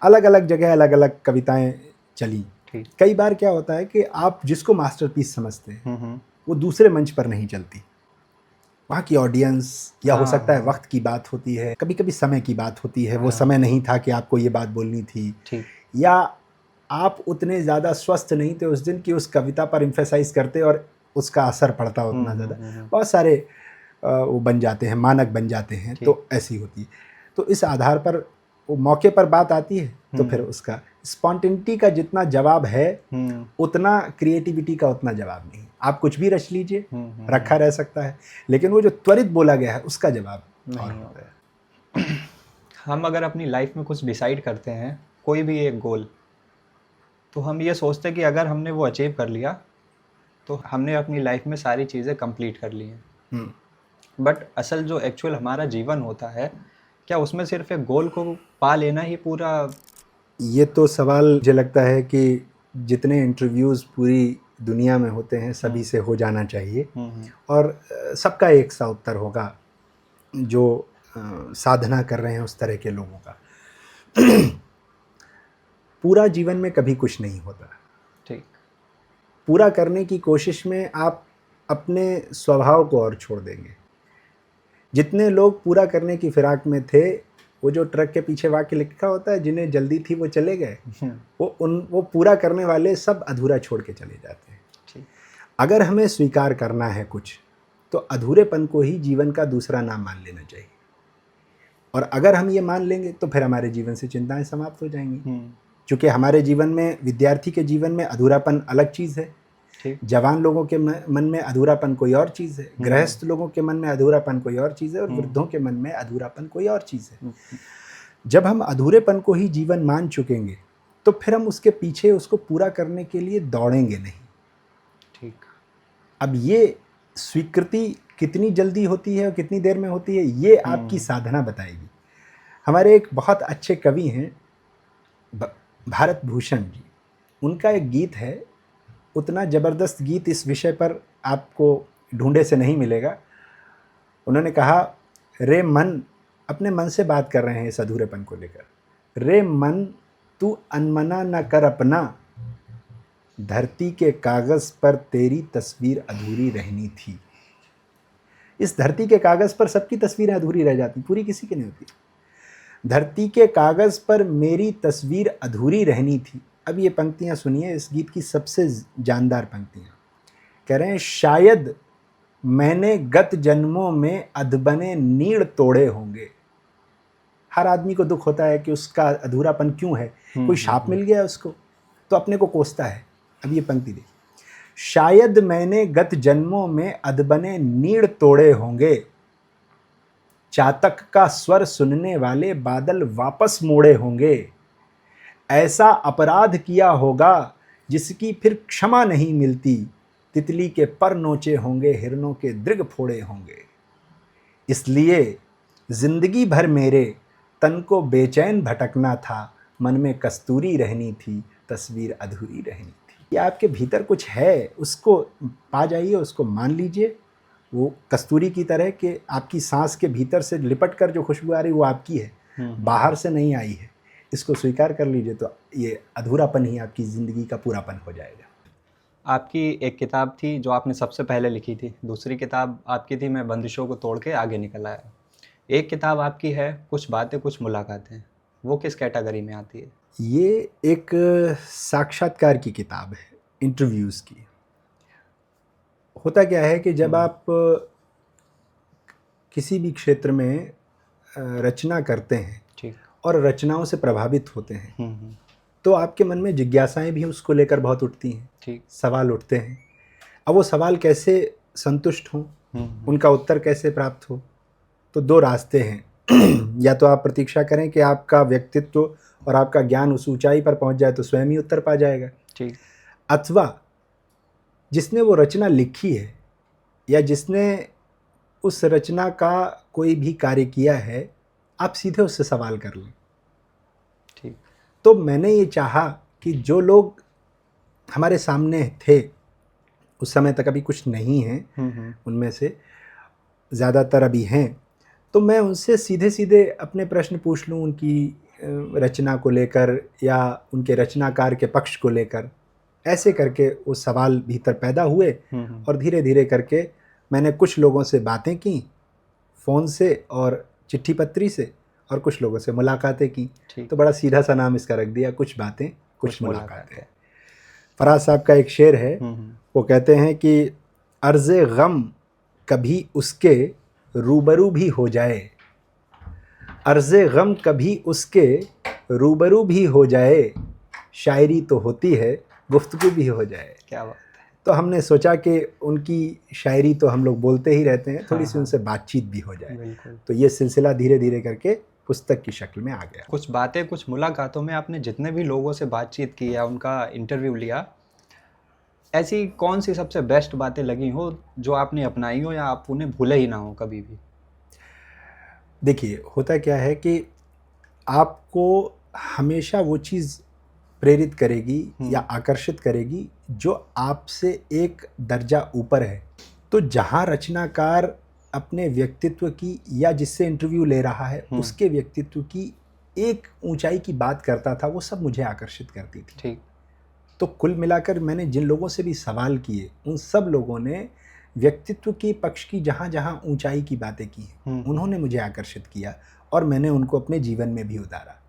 अलग अलग जगह अलग अलग कविताएं चली। कई बार क्या होता है कि आप जिसको मास्टरपीस समझते हैं वो दूसरे मंच पर नहीं चलती। वहाँ की ऑडियंस या हो सकता है वक्त की बात होती है, कभी कभी समय की बात होती है। वो समय नहीं था कि आपको ये बात बोलनी थी, या आप उतने ज़्यादा स्वस्थ नहीं थे उस दिन कि उस कविता पर इम्फेसाइज करते और उसका असर पड़ता उतना ज़्यादा। बहुत सारे वो बन जाते हैं, मानक बन जाते हैं। तो ऐसी होती है। तो इस आधार पर वो मौके पर बात आती है तो फिर उसका स्पॉन्टेनिटी का जितना जवाब है उतना क्रिएटिविटी का उतना जवाब नहीं। आप कुछ भी रच लीजिए, रखा रह सकता है, लेकिन वो जो त्वरित बोला गया है उसका जवाब नहीं होता है। हम अगर अपनी लाइफ में कुछ डिसाइड करते हैं, कोई भी एक गोल, तो हम ये सोचते हैं कि अगर हमने वो अचीव कर लिया तो हमने अपनी लाइफ में सारी चीज़ें कंप्लीट कर ली हैं। बट असल जो एक्चुअल हमारा जीवन होता है, क्या उसमें सिर्फ एक गोल को पा लेना ही पूरा? ये तो सवाल मुझे लगता है कि जितने इंटरव्यूज़ पूरी दुनिया में होते हैं सभी से हो जाना चाहिए, और सबका एक सा उत्तर होगा जो साधना कर रहे हैं उस तरह के लोगों का। पूरा जीवन में कभी कुछ नहीं होता। ठीक। पूरा करने की कोशिश में आप अपने स्वभाव को और छोड़ देंगे। जितने लोग पूरा करने की फिराक में थे, वो जो ट्रक के पीछे वाक्य लिखा होता है, जिन्हें जल्दी थी वो चले गए, वो पूरा करने वाले सब अधूरा छोड़ के चले जाते हैं। अगर हमें स्वीकार करना है कुछ, तो अधूरेपन को ही जीवन का दूसरा नाम मान लेना चाहिए। और अगर हम ये मान लेंगे तो फिर हमारे जीवन से चिंताएं समाप्त हो जाएंगी। क्योंकि हमारे जीवन में, विद्यार्थी के जीवन में अधूरापन अलग चीज़ है, जवान लोगों के मन में अधूरापन कोई और चीज़ है, गृहस्थ लोगों के मन में अधूरापन कोई और चीज़ है, और वृद्धों के मन में अधूरापन कोई और चीज़ है। जब हम अधूरेपन को ही जीवन मान चुकेंगे तो फिर हम उसके पीछे उसको पूरा करने के लिए दौड़ेंगे नहीं। ठीक। अब ये स्वीकृति कितनी जल्दी होती है और कितनी देर में होती है, ये आपकी साधना बताएगी। हमारे एक बहुत अच्छे कवि हैं भारत भूषण जी, उनका एक गीत है, उतना ज़बरदस्त गीत इस विषय पर आपको ढूंढे से नहीं मिलेगा। उन्होंने कहा, रे मन, अपने मन से बात कर रहे हैं इस अधूरेपन को लेकर, रे मन तू अनमना न कर अपना, धरती के कागज़ पर तेरी तस्वीर अधूरी रहनी थी। इस धरती के कागज़ पर सबकी तस्वीरें अधूरी रह जाती, पूरी किसी की नहीं होती। धरती के कागज़ पर मेरी तस्वीर अधूरी रहनी थी। अब ये पंक्तियाँ सुनिए, इस गीत की सबसे जानदार पंक्तियाँ। कह रहे हैं, शायद मैंने गत जन्मों में अधबने नीड़ तोड़े होंगे। हर आदमी को दुख होता है कि उसका अधूरापन क्यों है, कोई शाप मिल गया उसको तो अपने को कोसता है। अब ये पंक्ति देखिए, शायद मैंने गत जन्मों में अधबने नीड़ तोड़े होंगे, चातक का स्वर सुनने वाले बादल वापस मोड़े होंगे, ऐसा अपराध किया होगा जिसकी फिर क्षमा नहीं मिलती, तितली के पर नोचे होंगे, हिरणों के दृग फोड़े होंगे। इसलिए जिंदगी भर मेरे तन को बेचैन भटकना था, मन में कस्तूरी रहनी थी, तस्वीर अधूरी रहनी थी। ये आपके भीतर कुछ है, उसको पा जाइए, उसको मान लीजिए। वो कस्तूरी की तरह कि आपकी सांस के भीतर से लिपट कर जो खुशबू आ रही वो आपकी है, बाहर से नहीं आई है। इसको स्वीकार कर लीजिए तो ये अधूरापन ही आपकी ज़िंदगी का पूरापन हो जाएगा। आपकी एक किताब थी जो आपने सबसे पहले लिखी थी, दूसरी किताब आपकी थी मैं बंदिशों को तोड़ के आगे निकल आया। एक किताब आपकी है कुछ बातें कुछ मुलाकातें, वो किस कैटेगरी में आती है? ये एक साक्षात्कार की किताब है, इंटरव्यूज़ की। होता क्या है कि जब आप किसी भी क्षेत्र में रचना करते हैं ठीक। और रचनाओं से प्रभावित होते हैं तो आपके मन में जिज्ञासाएं भी उसको लेकर बहुत उठती हैं, ठीक। सवाल उठते हैं। अब वो सवाल कैसे संतुष्ट हों, उनका उत्तर कैसे प्राप्त हो, तो दो रास्ते हैं। या तो आप प्रतीक्षा करें कि आपका व्यक्तित्व और आपका ज्ञान उस ऊंचाई पर पहुंच जाए तो स्वयं ही उत्तर पा जाएगा, ठीक। अथवा जिसने वो रचना लिखी है या जिसने उस रचना का कोई भी कार्य किया है, आप सीधे उससे सवाल कर लें। ठीक। तो मैंने ये चाहा कि जो लोग हमारे सामने थे, उस समय तक अभी कुछ नहीं हैं, उनमें से ज़्यादातर अभी हैं, तो मैं उनसे सीधे सीधे अपने प्रश्न पूछ लूँ उनकी रचना को लेकर या उनके रचनाकार के पक्ष को लेकर। ऐसे करके वो सवाल भीतर पैदा हुए और धीरे धीरे करके मैंने कुछ लोगों से बातें की फ़ोन से और चिट्ठी पत्री से, और कुछ लोगों से मुलाकातें की। तो बड़ा सीधा सा नाम इसका रख दिया, कुछ बातें कुछ मुलाकातें। फराज साहब का एक शेर है, वो कहते हैं कि अर्ज़े गम कभी उसके रूबरू भी हो जाए, अर्ज़े गम कभी उसके रूबरू भी हो जाए, शायरी तो होती है गुफ्तगू भी हो जाए। क्या बात है। तो हमने सोचा कि उनकी शायरी तो हम लोग बोलते ही रहते हैं, थोड़ी सी उनसे बातचीत भी हो जाए। तो ये सिलसिला धीरे धीरे करके पुस्तक की शक्ल में आ गया। कुछ बातें कुछ मुलाकातों में आपने जितने भी लोगों से बातचीत की या उनका इंटरव्यू लिया, ऐसी कौन सी सबसे बेस्ट बातें लगी हो जो आपने अपनाई हो या आप उन्हें भूले ही ना हो कभी भी? देखिए, होता क्या है कि आपको हमेशा वो चीज़ प्रेरित करेगी या आकर्षित करेगी जो आपसे एक दर्जा ऊपर है। तो जहाँ रचनाकार अपने व्यक्तित्व की या जिससे इंटरव्यू ले रहा है उसके व्यक्तित्व की एक ऊंचाई की बात करता था, वो सब मुझे आकर्षित करती थी। ठीक। तो कुल मिलाकर मैंने जिन लोगों से भी सवाल किए, उन सब लोगों ने व्यक्तित्व के पक्ष की जहाँ जहाँ ऊंचाई की बातें की उन्होंने मुझे आकर्षित किया और मैंने उनको अपने जीवन में भी उतारा।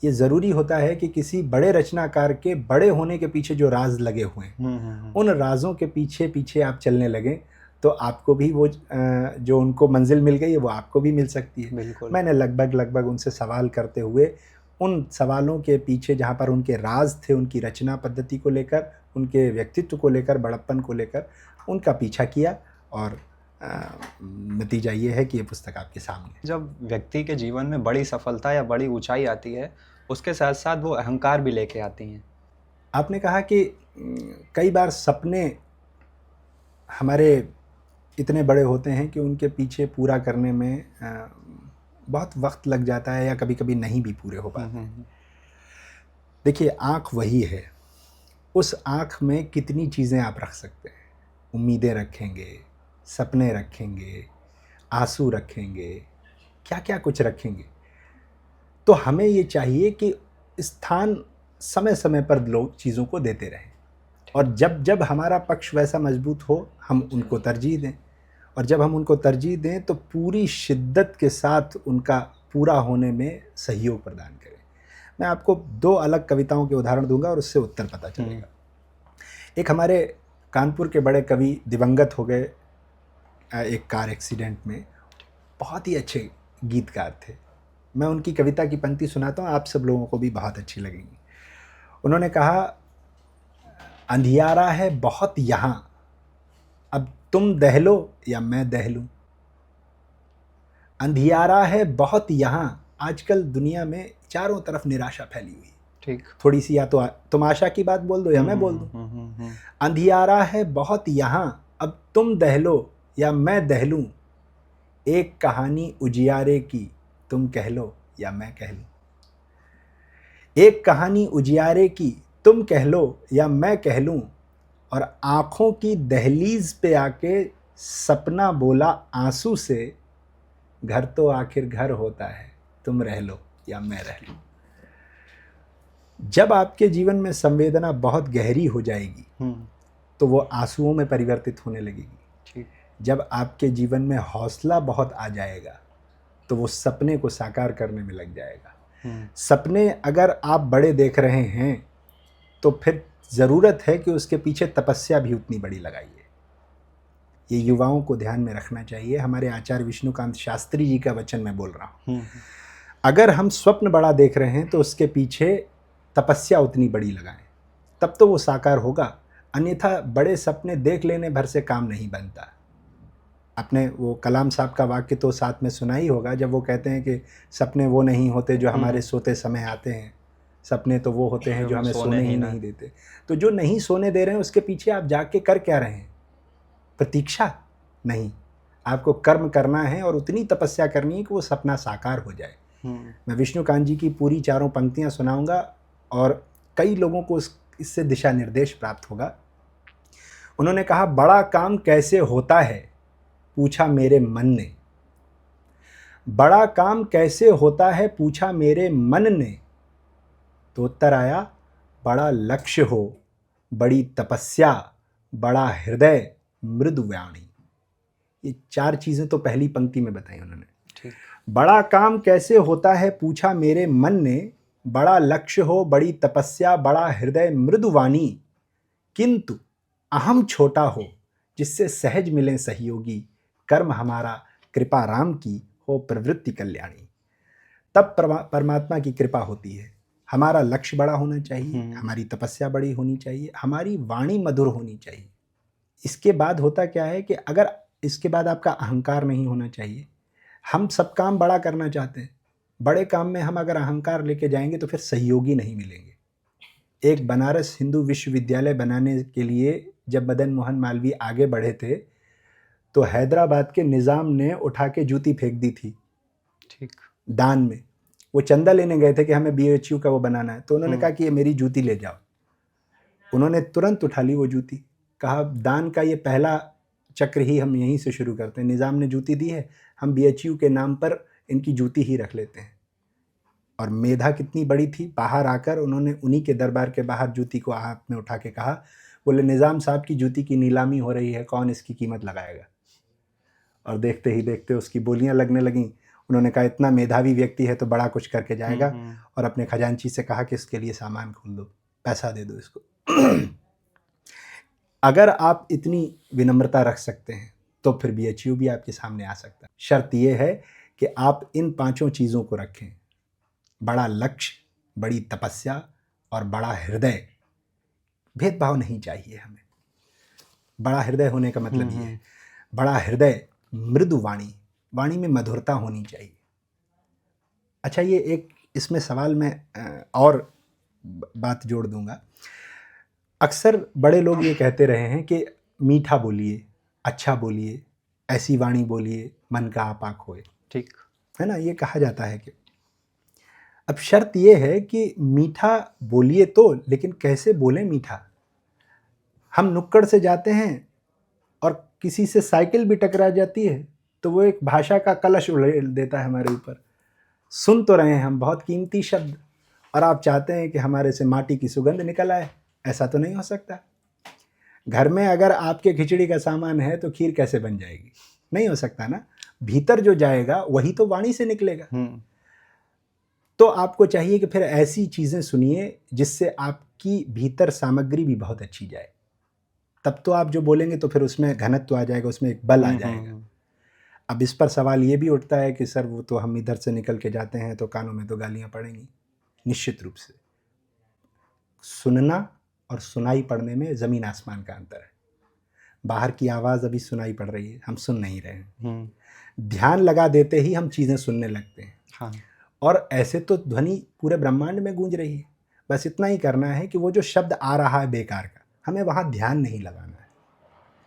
ये ज़रूरी होता है कि किसी बड़े रचनाकार के बड़े होने के पीछे जो राज लगे हुए हैं उन राजों के पीछे पीछे आप चलने लगें तो आपको भी वो जो उनको मंजिल मिल गई है वो आपको भी मिल सकती है। बिल्कुल। मैंने लगभग उनसे सवाल करते हुए उन सवालों के पीछे जहाँ पर उनके राज थे, उनकी रचना पद्धति को लेकर, उनके व्यक्तित्व को लेकर, बड़प्पन को लेकर, उनका पीछा किया और नतीजा ये है कि ये पुस्तक आपके सामने। जब व्यक्ति के जीवन में बड़ी सफलता या बड़ी ऊंचाई आती है, उसके साथ साथ वो अहंकार भी लेके आती हैं। आपने कहा कि कई बार सपने हमारे इतने बड़े होते हैं कि उनके पीछे पूरा करने में बहुत वक्त लग जाता है या कभी कभी नहीं भी पूरे हो पाते। देखिए, आँख वही है, उस आँख में कितनी चीज़ें आप रख सकते हैं। उम्मीदें रखेंगे, सपने रखेंगे, आंसू रखेंगे, क्या क्या कुछ रखेंगे। तो हमें ये चाहिए कि स्थान समय समय पर लोग चीज़ों को देते रहें, और जब जब हमारा पक्ष वैसा मजबूत हो हम उनको तरजीह दें, और जब हम उनको तरजीह दें तो पूरी शिद्दत के साथ उनका पूरा होने में सहयोग प्रदान करें। मैं आपको 2 अलग कविताओं के उदाहरण दूंगा और उससे उत्तर पता चलेगा। एक हमारे कानपुर के बड़े कवि दिवंगत हो गए एक कार एक्सीडेंट में, बहुत ही अच्छे गीतकार थे। मैं उनकी कविता की पंक्ति सुनाता हूँ, आप सब लोगों को भी बहुत अच्छी लगेंगी। उन्होंने कहा, अंधियारा है बहुत यहाँ, अब तुम दहलो या मैं दहलूं। अंधियारा है बहुत यहाँ, आजकल दुनिया में चारों तरफ निराशा फैली हुई। ठीक। थोड़ी सी या तो तुम आशा की बात बोल दो या मैं बोल दूं। अंधियारा है बहुत यहाँ, अब तुम दहलो या मैं दहलूं। एक कहानी उजियारे की, तुम कह लो या मैं कह लूं। एक कहानी उजियारे की, तुम कह लो या मैं कह लूं। और आंखों की दहलीज पे आके सपना बोला आंसू से, घर तो आखिर घर होता है, तुम रह लो या मैं रह लूं। जब आपके जीवन में संवेदना बहुत गहरी हो जाएगी तो वो आंसुओं में परिवर्तित होने लगेगी। जब आपके जीवन में हौसला बहुत आ जाएगा तो वो सपने को साकार करने में लग जाएगा। सपने अगर आप बड़े देख रहे हैं तो फिर ज़रूरत है कि उसके पीछे तपस्या भी उतनी बड़ी लगाइए। ये युवाओं को ध्यान में रखना चाहिए। हमारे आचार्य विष्णुकांत शास्त्री जी का वचन मैं बोल रहा हूँ। अगर हम स्वप्न बड़ा देख रहे हैं तो उसके पीछे तपस्या उतनी बड़ी लगाएं, तब तो वो साकार होगा। अन्यथा बड़े सपने देख लेने भर से काम नहीं बनता। आपने वो कलाम साहब का वाक्य तो साथ में सुना ही होगा, जब वो कहते हैं कि सपने वो नहीं होते जो हमारे सोते समय आते हैं, सपने तो वो होते हैं जो हमें सोने ही नहीं देते। तो जो नहीं सोने दे रहे हैं उसके पीछे आप जाके कर क्या रहे हैं? प्रतीक्षा नहीं, आपको कर्म करना है और उतनी तपस्या करनी है कि वो सपना साकार हो जाए। मैं विष्णुकांत जी की पूरी चारों पंक्तियां सुनाऊंगा और कई लोगों को इससे दिशा निर्देश प्राप्त होगा। उन्होंने कहा, बड़ा काम कैसे होता है, पूछा मेरे मन ने। बड़ा काम कैसे होता है, पूछा मेरे मन ने। तो उत्तर आया, बड़ा लक्ष्य हो, बड़ी तपस्या, बड़ा हृदय, मृदु वाणी। ये 4 चीजें तो पहली पंक्ति में बताई उन्होंने। बड़ा काम कैसे होता है, पूछा मेरे मन ने। बड़ा लक्ष्य हो, बड़ी तपस्या, बड़ा हृदय, मृदु वाणी। किंतु अहम छोटा हो, जिससे सहज मिले सहयोगी। कर्म हमारा कृपा राम की, हो प्रवृत्ति कल्याणी। तब परमात्मा की कृपा होती है। हमारा लक्ष्य बड़ा होना चाहिए, हमारी तपस्या बड़ी होनी चाहिए, हमारी वाणी मधुर होनी चाहिए। इसके बाद होता क्या है कि अगर इसके बाद आपका अहंकार नहीं होना चाहिए। हम सब काम बड़ा करना चाहते हैं, बड़े काम में हम अगर अहंकार लेके जाएंगे तो फिर सहयोगी नहीं मिलेंगे। एक बनारस हिंदू विश्वविद्यालय बनाने के लिए जब मदन मोहन मालवीय आगे बढ़े थे तो हैदराबाद के निज़ाम ने उठा के जूती फेंक दी थी। ठीक। दान में वो चंदा लेने गए थे कि हमें BHU का वो बनाना है, तो उन्होंने कहा कि ये मेरी जूती ले जाओ। उन्होंने तुरंत उठा ली वो जूती, कहा दान का ये पहला चक्र ही हम यहीं से शुरू करते हैं। निज़ाम ने जूती दी है, हम BHU के नाम पर इनकी जूती ही रख लेते हैं। और मेधा कितनी बड़ी थी, बाहर आकर उन्होंने उन्हीं के दरबार के बाहर जूती को हाथ में उठा के कहा, बोले निज़ाम साहब की जूती की नीलामी हो रही है, कौन इसकी कीमत लगाएगा। और देखते ही देखते उसकी बोलियां लगने लगीं। उन्होंने कहा इतना मेधावी व्यक्ति है तो बड़ा कुछ करके जाएगा। और अपने खजांची से कहा कि इसके लिए सामान खोल दो, पैसा दे दो इसको। अगर आप इतनी विनम्रता रख सकते हैं तो फिर BHU भी आपके सामने आ सकता है। शर्त यह है कि आप इन 5 चीज़ों को रखें, बड़ा लक्ष्य, बड़ी तपस्या और बड़ा हृदय। भेदभाव नहीं चाहिए हमें। बड़ा हृदय होने का मतलब ये है, बड़ा हृदय, मृदु वाणी, वाणी में मधुरता होनी चाहिए। अच्छा, ये एक इसमें सवाल में और बात जोड़ दूंगा। अक्सर बड़े लोग ये कहते रहे हैं कि मीठा बोलिए, अच्छा बोलिए, ऐसी वाणी बोलिए मन का आपा खोए। ठीक। है ना, ये कहा जाता है कि अब शर्त ये है कि मीठा बोलिए तो, लेकिन कैसे बोलें मीठा। हम नुक्कड़ से जाते हैं और किसी से साइकिल भी टकरा जाती है तो वो एक भाषा का कलश उड़ेल देता है हमारे ऊपर। सुन तो रहे हैं हम बहुत कीमती शब्द, और आप चाहते हैं कि हमारे से माटी की सुगंध निकल आए। ऐसा तो नहीं हो सकता। घर में अगर आपके खिचड़ी का सामान है तो खीर कैसे बन जाएगी? नहीं हो सकता ना। भीतर जो जाएगा वही तो वाणी से निकलेगा। तो आपको चाहिए कि फिर ऐसी चीजें सुनिए जिससे आपकी भीतर सामग्री भी बहुत अच्छी जाए। तब तो आप जो बोलेंगे तो फिर उसमें घनत्व आ जाएगा, उसमें एक बल आ जाएगा। अब इस पर सवाल ये भी उठता है कि सर वो तो हम इधर से निकल के जाते हैं तो कानों में तो गालियां पड़ेंगी। निश्चित रूप से सुनना और सुनाई पड़ने में जमीन आसमान का अंतर है। बाहर की आवाज अभी सुनाई पड़ रही है, हम सुन नहीं रहे हैं। ध्यान लगा देते ही हम चीजें सुनने लगते हैं। हाँ। और ऐसे तो ध्वनि पूरे ब्रह्मांड में गूंज रही है। बस इतना ही करना है कि वो जो शब्द आ रहा है बेकार का, हमें वहां ध्यान नहीं लगाना है।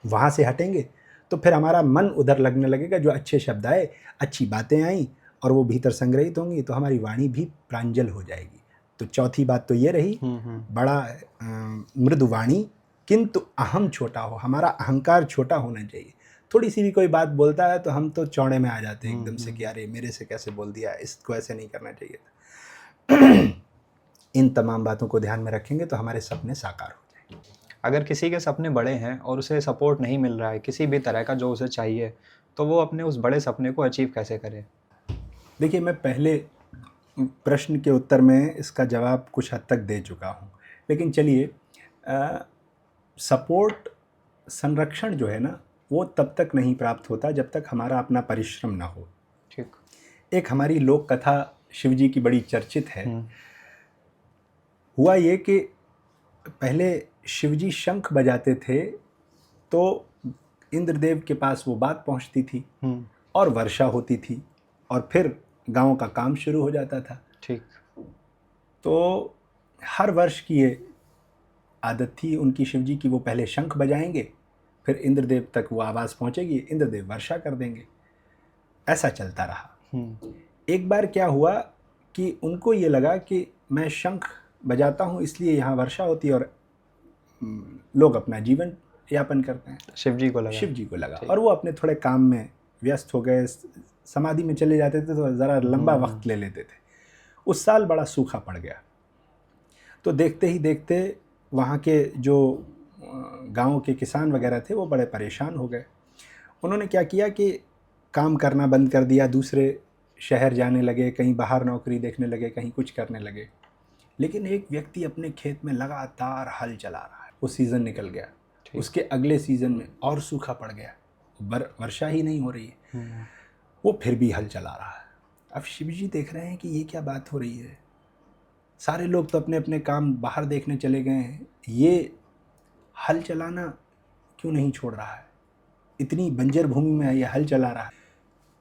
वहां से हटेंगे तो फिर हमारा मन उधर लगने लगेगा। जो अच्छे शब्द आए, अच्छी बातें आई और वो भीतर संग्रहित होंगी तो हमारी वाणी भी प्रांजल हो जाएगी। तो चौथी बात तो ये रही, बड़ा मृदु वाणी किंतु अहम छोटा हो। हमारा अहंकार छोटा होना चाहिए। थोड़ी सी भी कोई बात बोलता है तो हम तो चौड़े में आ जाते हैं एकदम से कि अरे मेरे से कैसे बोल दिया, इसको ऐसे नहीं करना चाहिए था। इन तमाम बातों को ध्यान में रखेंगे तो हमारे सपने साकार हो जाएंगे। अगर किसी के सपने बड़े हैं और उसे सपोर्ट नहीं मिल रहा है किसी भी तरह का जो उसे चाहिए, तो वो अपने उस बड़े सपने को अचीव कैसे करे? देखिए, मैं पहले प्रश्न के उत्तर में इसका जवाब कुछ हद तक दे चुका हूँ, लेकिन चलिए, सपोर्ट, संरक्षण जो है ना, वो तब तक नहीं प्राप्त होता जब तक हमारा अपना परिश्रम ना हो। ठीक। एक हमारी लोक कथा शिवजी की बड़ी चर्चित है। हुआ ये कि पहले शिवजी शंख बजाते थे तो इंद्रदेव के पास वो बात पहुंचती थी और वर्षा होती थी और फिर गांव का काम शुरू हो जाता था। ठीक। तो हर वर्ष की ये आदत थी उनकी शिवजी की, वो पहले शंख बजाएंगे, फिर इंद्रदेव तक वो आवाज़ पहुंचेगी, इंद्रदेव वर्षा कर देंगे। ऐसा चलता रहा। एक बार क्या हुआ कि उनको ये लगा कि मैं शंख बजाता हूँ इसलिए यहाँ वर्षा होती है और लोग अपना जीवन यापन करते हैं। शिवजी को लगा और वो अपने थोड़े काम में व्यस्त हो गए, समाधि में चले जाते थे तो ज़रा लंबा वक्त ले लेते थे। उस साल बड़ा सूखा पड़ गया। तो देखते ही देखते वहाँ के जो गांव के किसान वगैरह थे वो बड़े परेशान हो गए। उन्होंने क्या किया कि काम करना बंद कर दिया, दूसरे शहर जाने लगे, कहीं बाहर नौकरी देखने लगे, कहीं कुछ करने लगे। लेकिन एक व्यक्ति अपने खेत में लगातार हल चला रहा है। वो सीज़न निकल गया, उसके अगले सीज़न में और सूखा पड़ गया, वर्षा ही नहीं हो रही है, वो फिर भी हल चला रहा है। अब शिवजी देख रहे हैं कि ये क्या बात हो रही है, सारे लोग तो अपने अपने काम बाहर देखने चले गए हैं, ये हल चलाना क्यों नहीं छोड़ रहा है, इतनी बंजर भूमि में ये हल चला रहा है।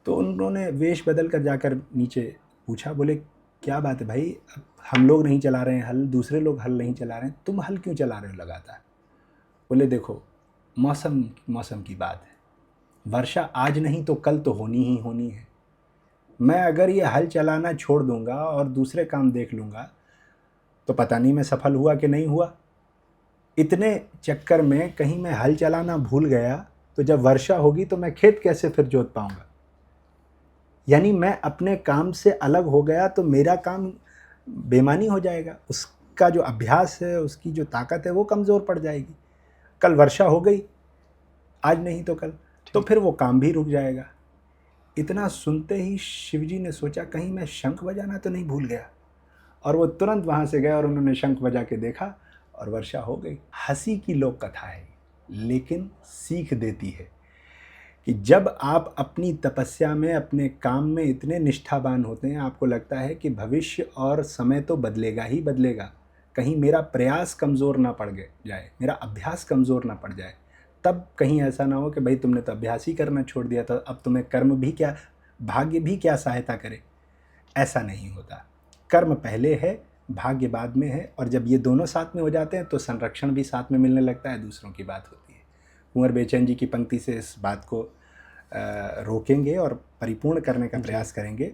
तो उन्होंने वेश बदल कर जाकर नीचे पूछा, बोले क्या बात है भाई, अब हम लोग नहीं चला रहे हैं हल, दूसरे लोग हल नहीं चला रहे हैं, तुम हल क्यों चला रहे हो लगातार? बोले देखो, मौसम की बात है, वर्षा आज नहीं तो कल तो होनी ही होनी है। मैं अगर ये हल चलाना छोड़ दूंगा और दूसरे काम देख लूँगा तो पता नहीं मैं सफल हुआ कि नहीं हुआ। इतने चक्कर में कहीं मैं हल चलाना भूल गया तो जब वर्षा होगी तो मैं खेत कैसे फिर जोत पाऊंगा। यानी मैं अपने काम से अलग हो गया तो मेरा काम बेमानी हो जाएगा, उसका जो अभ्यास है, उसकी जो ताकत है वो कमज़ोर पड़ जाएगी। कल वर्षा हो गई, आज नहीं तो कल, तो फिर वो काम भी रुक जाएगा। इतना सुनते ही शिवजी ने सोचा कहीं मैं शंख बजाना तो नहीं भूल गया, और वो तुरंत वहाँ से गए और उन्होंने शंख बजा के देखा और वर्षा हो गई। हंसी की लोक कथा है लेकिन सीख देती है कि जब आप अपनी तपस्या में, अपने काम में इतने निष्ठावान होते हैं, आपको लगता है कि भविष्य और समय तो बदलेगा ही बदलेगा, कहीं मेरा प्रयास कमज़ोर ना पड़ जाए, मेरा अभ्यास कमज़ोर ना पड़ जाए, तब कहीं ऐसा ना हो कि भाई तुमने तो अभ्यास ही करना छोड़ दिया था, अब तुम्हें कर्म भी क्या, भाग्य भी क्या सहायता करे। ऐसा नहीं होता। कर्म पहले है, भाग्य बाद में है, और जब ये दोनों साथ में हो जाते हैं तो संरक्षण भी साथ में मिलने लगता है, दूसरों की बात होती है। कुंवर बेचैन जी की पंक्ति से इस बात को रोकेंगे और परिपूर्ण करने का प्रयास करेंगे।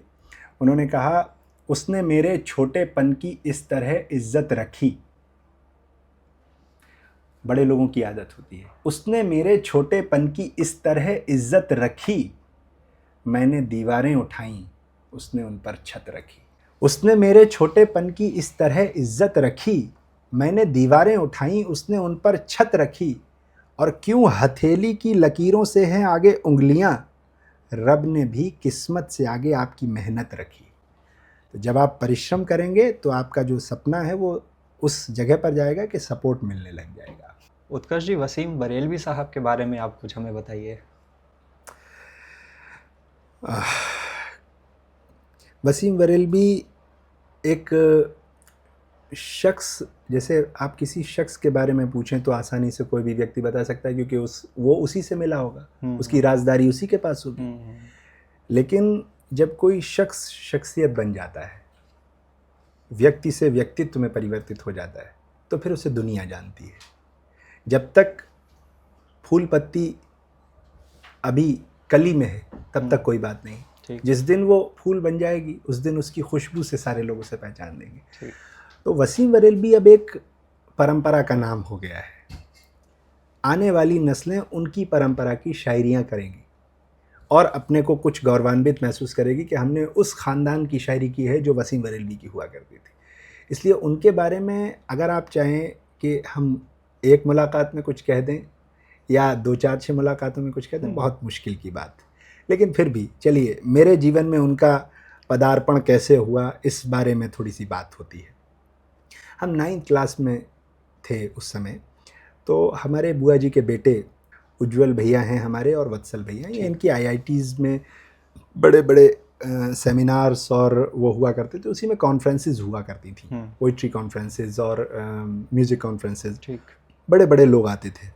उन्होंने कहा, उसने मेरे छोटेपन की इस तरह इज्जत रखी। बड़े लोगों की आदत होती है, उसने मेरे छोटेपन की इस तरह इज्जत रखी, मैंने दीवारें उठाई, उसने उन पर छत रखी। उसने मेरे छोटेपन की इस तरह इज्जत रखी, मैंने दीवारें उठाई, उसने उन पर छत रखी। और क्यों हथेली की लकीरों से हैं आगे उंगलियां, रब ने भी किस्मत से आगे आपकी मेहनत रखी। तो जब आप परिश्रम करेंगे तो आपका जो सपना है वो उस जगह पर जाएगा कि सपोर्ट मिलने लग जाएगा। उत्कर्ष जी, वसीम बरेलवी साहब के बारे में आप कुछ हमें बताइए। वसीम बरेलवी एक शख्स, जैसे आप किसी शख्स के बारे में पूछें तो आसानी से कोई भी व्यक्ति बता सकता है, क्योंकि वो उसी से मिला होगा, उसकी राजदारी उसी के पास होगी। लेकिन जब कोई शख्स शख्सियत बन जाता है, व्यक्ति से व्यक्तित्व में परिवर्तित हो जाता है, तो फिर उसे दुनिया जानती है। जब तक फूल पत्ती अभी कली में है तब तक कोई बात नहीं, जिस दिन वो फूल बन जाएगी उस दिन उसकी खुशबू से सारे लोग उसे पहचान देंगे। तो वसीम बरेलवी अब एक परंपरा का नाम हो गया है। आने वाली नस्लें उनकी परंपरा की शायरियाँ करेंगी और अपने को कुछ गौरवान्वित महसूस करेगी कि हमने उस ख़ानदान की शायरी की है जो वसीम बरेलवी की हुआ करती थी। इसलिए उनके बारे में अगर आप चाहें कि हम एक मुलाकात में कुछ कह दें या 2-4-6 मुलाकातों में कुछ कह दें, बहुत मुश्किल की बात। लेकिन फिर भी चलिए, मेरे जीवन में उनका पदार्पण कैसे हुआ इस बारे में थोड़ी सी बात होती है। हम 9th क्लास में थे उस समय, तो हमारे बुआ जी के बेटे उज्जवल भैया हैं हमारे और वत्सल भैया, ये इनकी IITs में बड़े बड़े सेमिनार्स और वो हुआ करते थे। उसी में कॉन्फ्रेंसेस हुआ करती थी, पोइट्री कॉन्फ्रेंसेस और म्यूज़िक कॉन्फ्रेंसेस, बड़े बड़े लोग आते थे।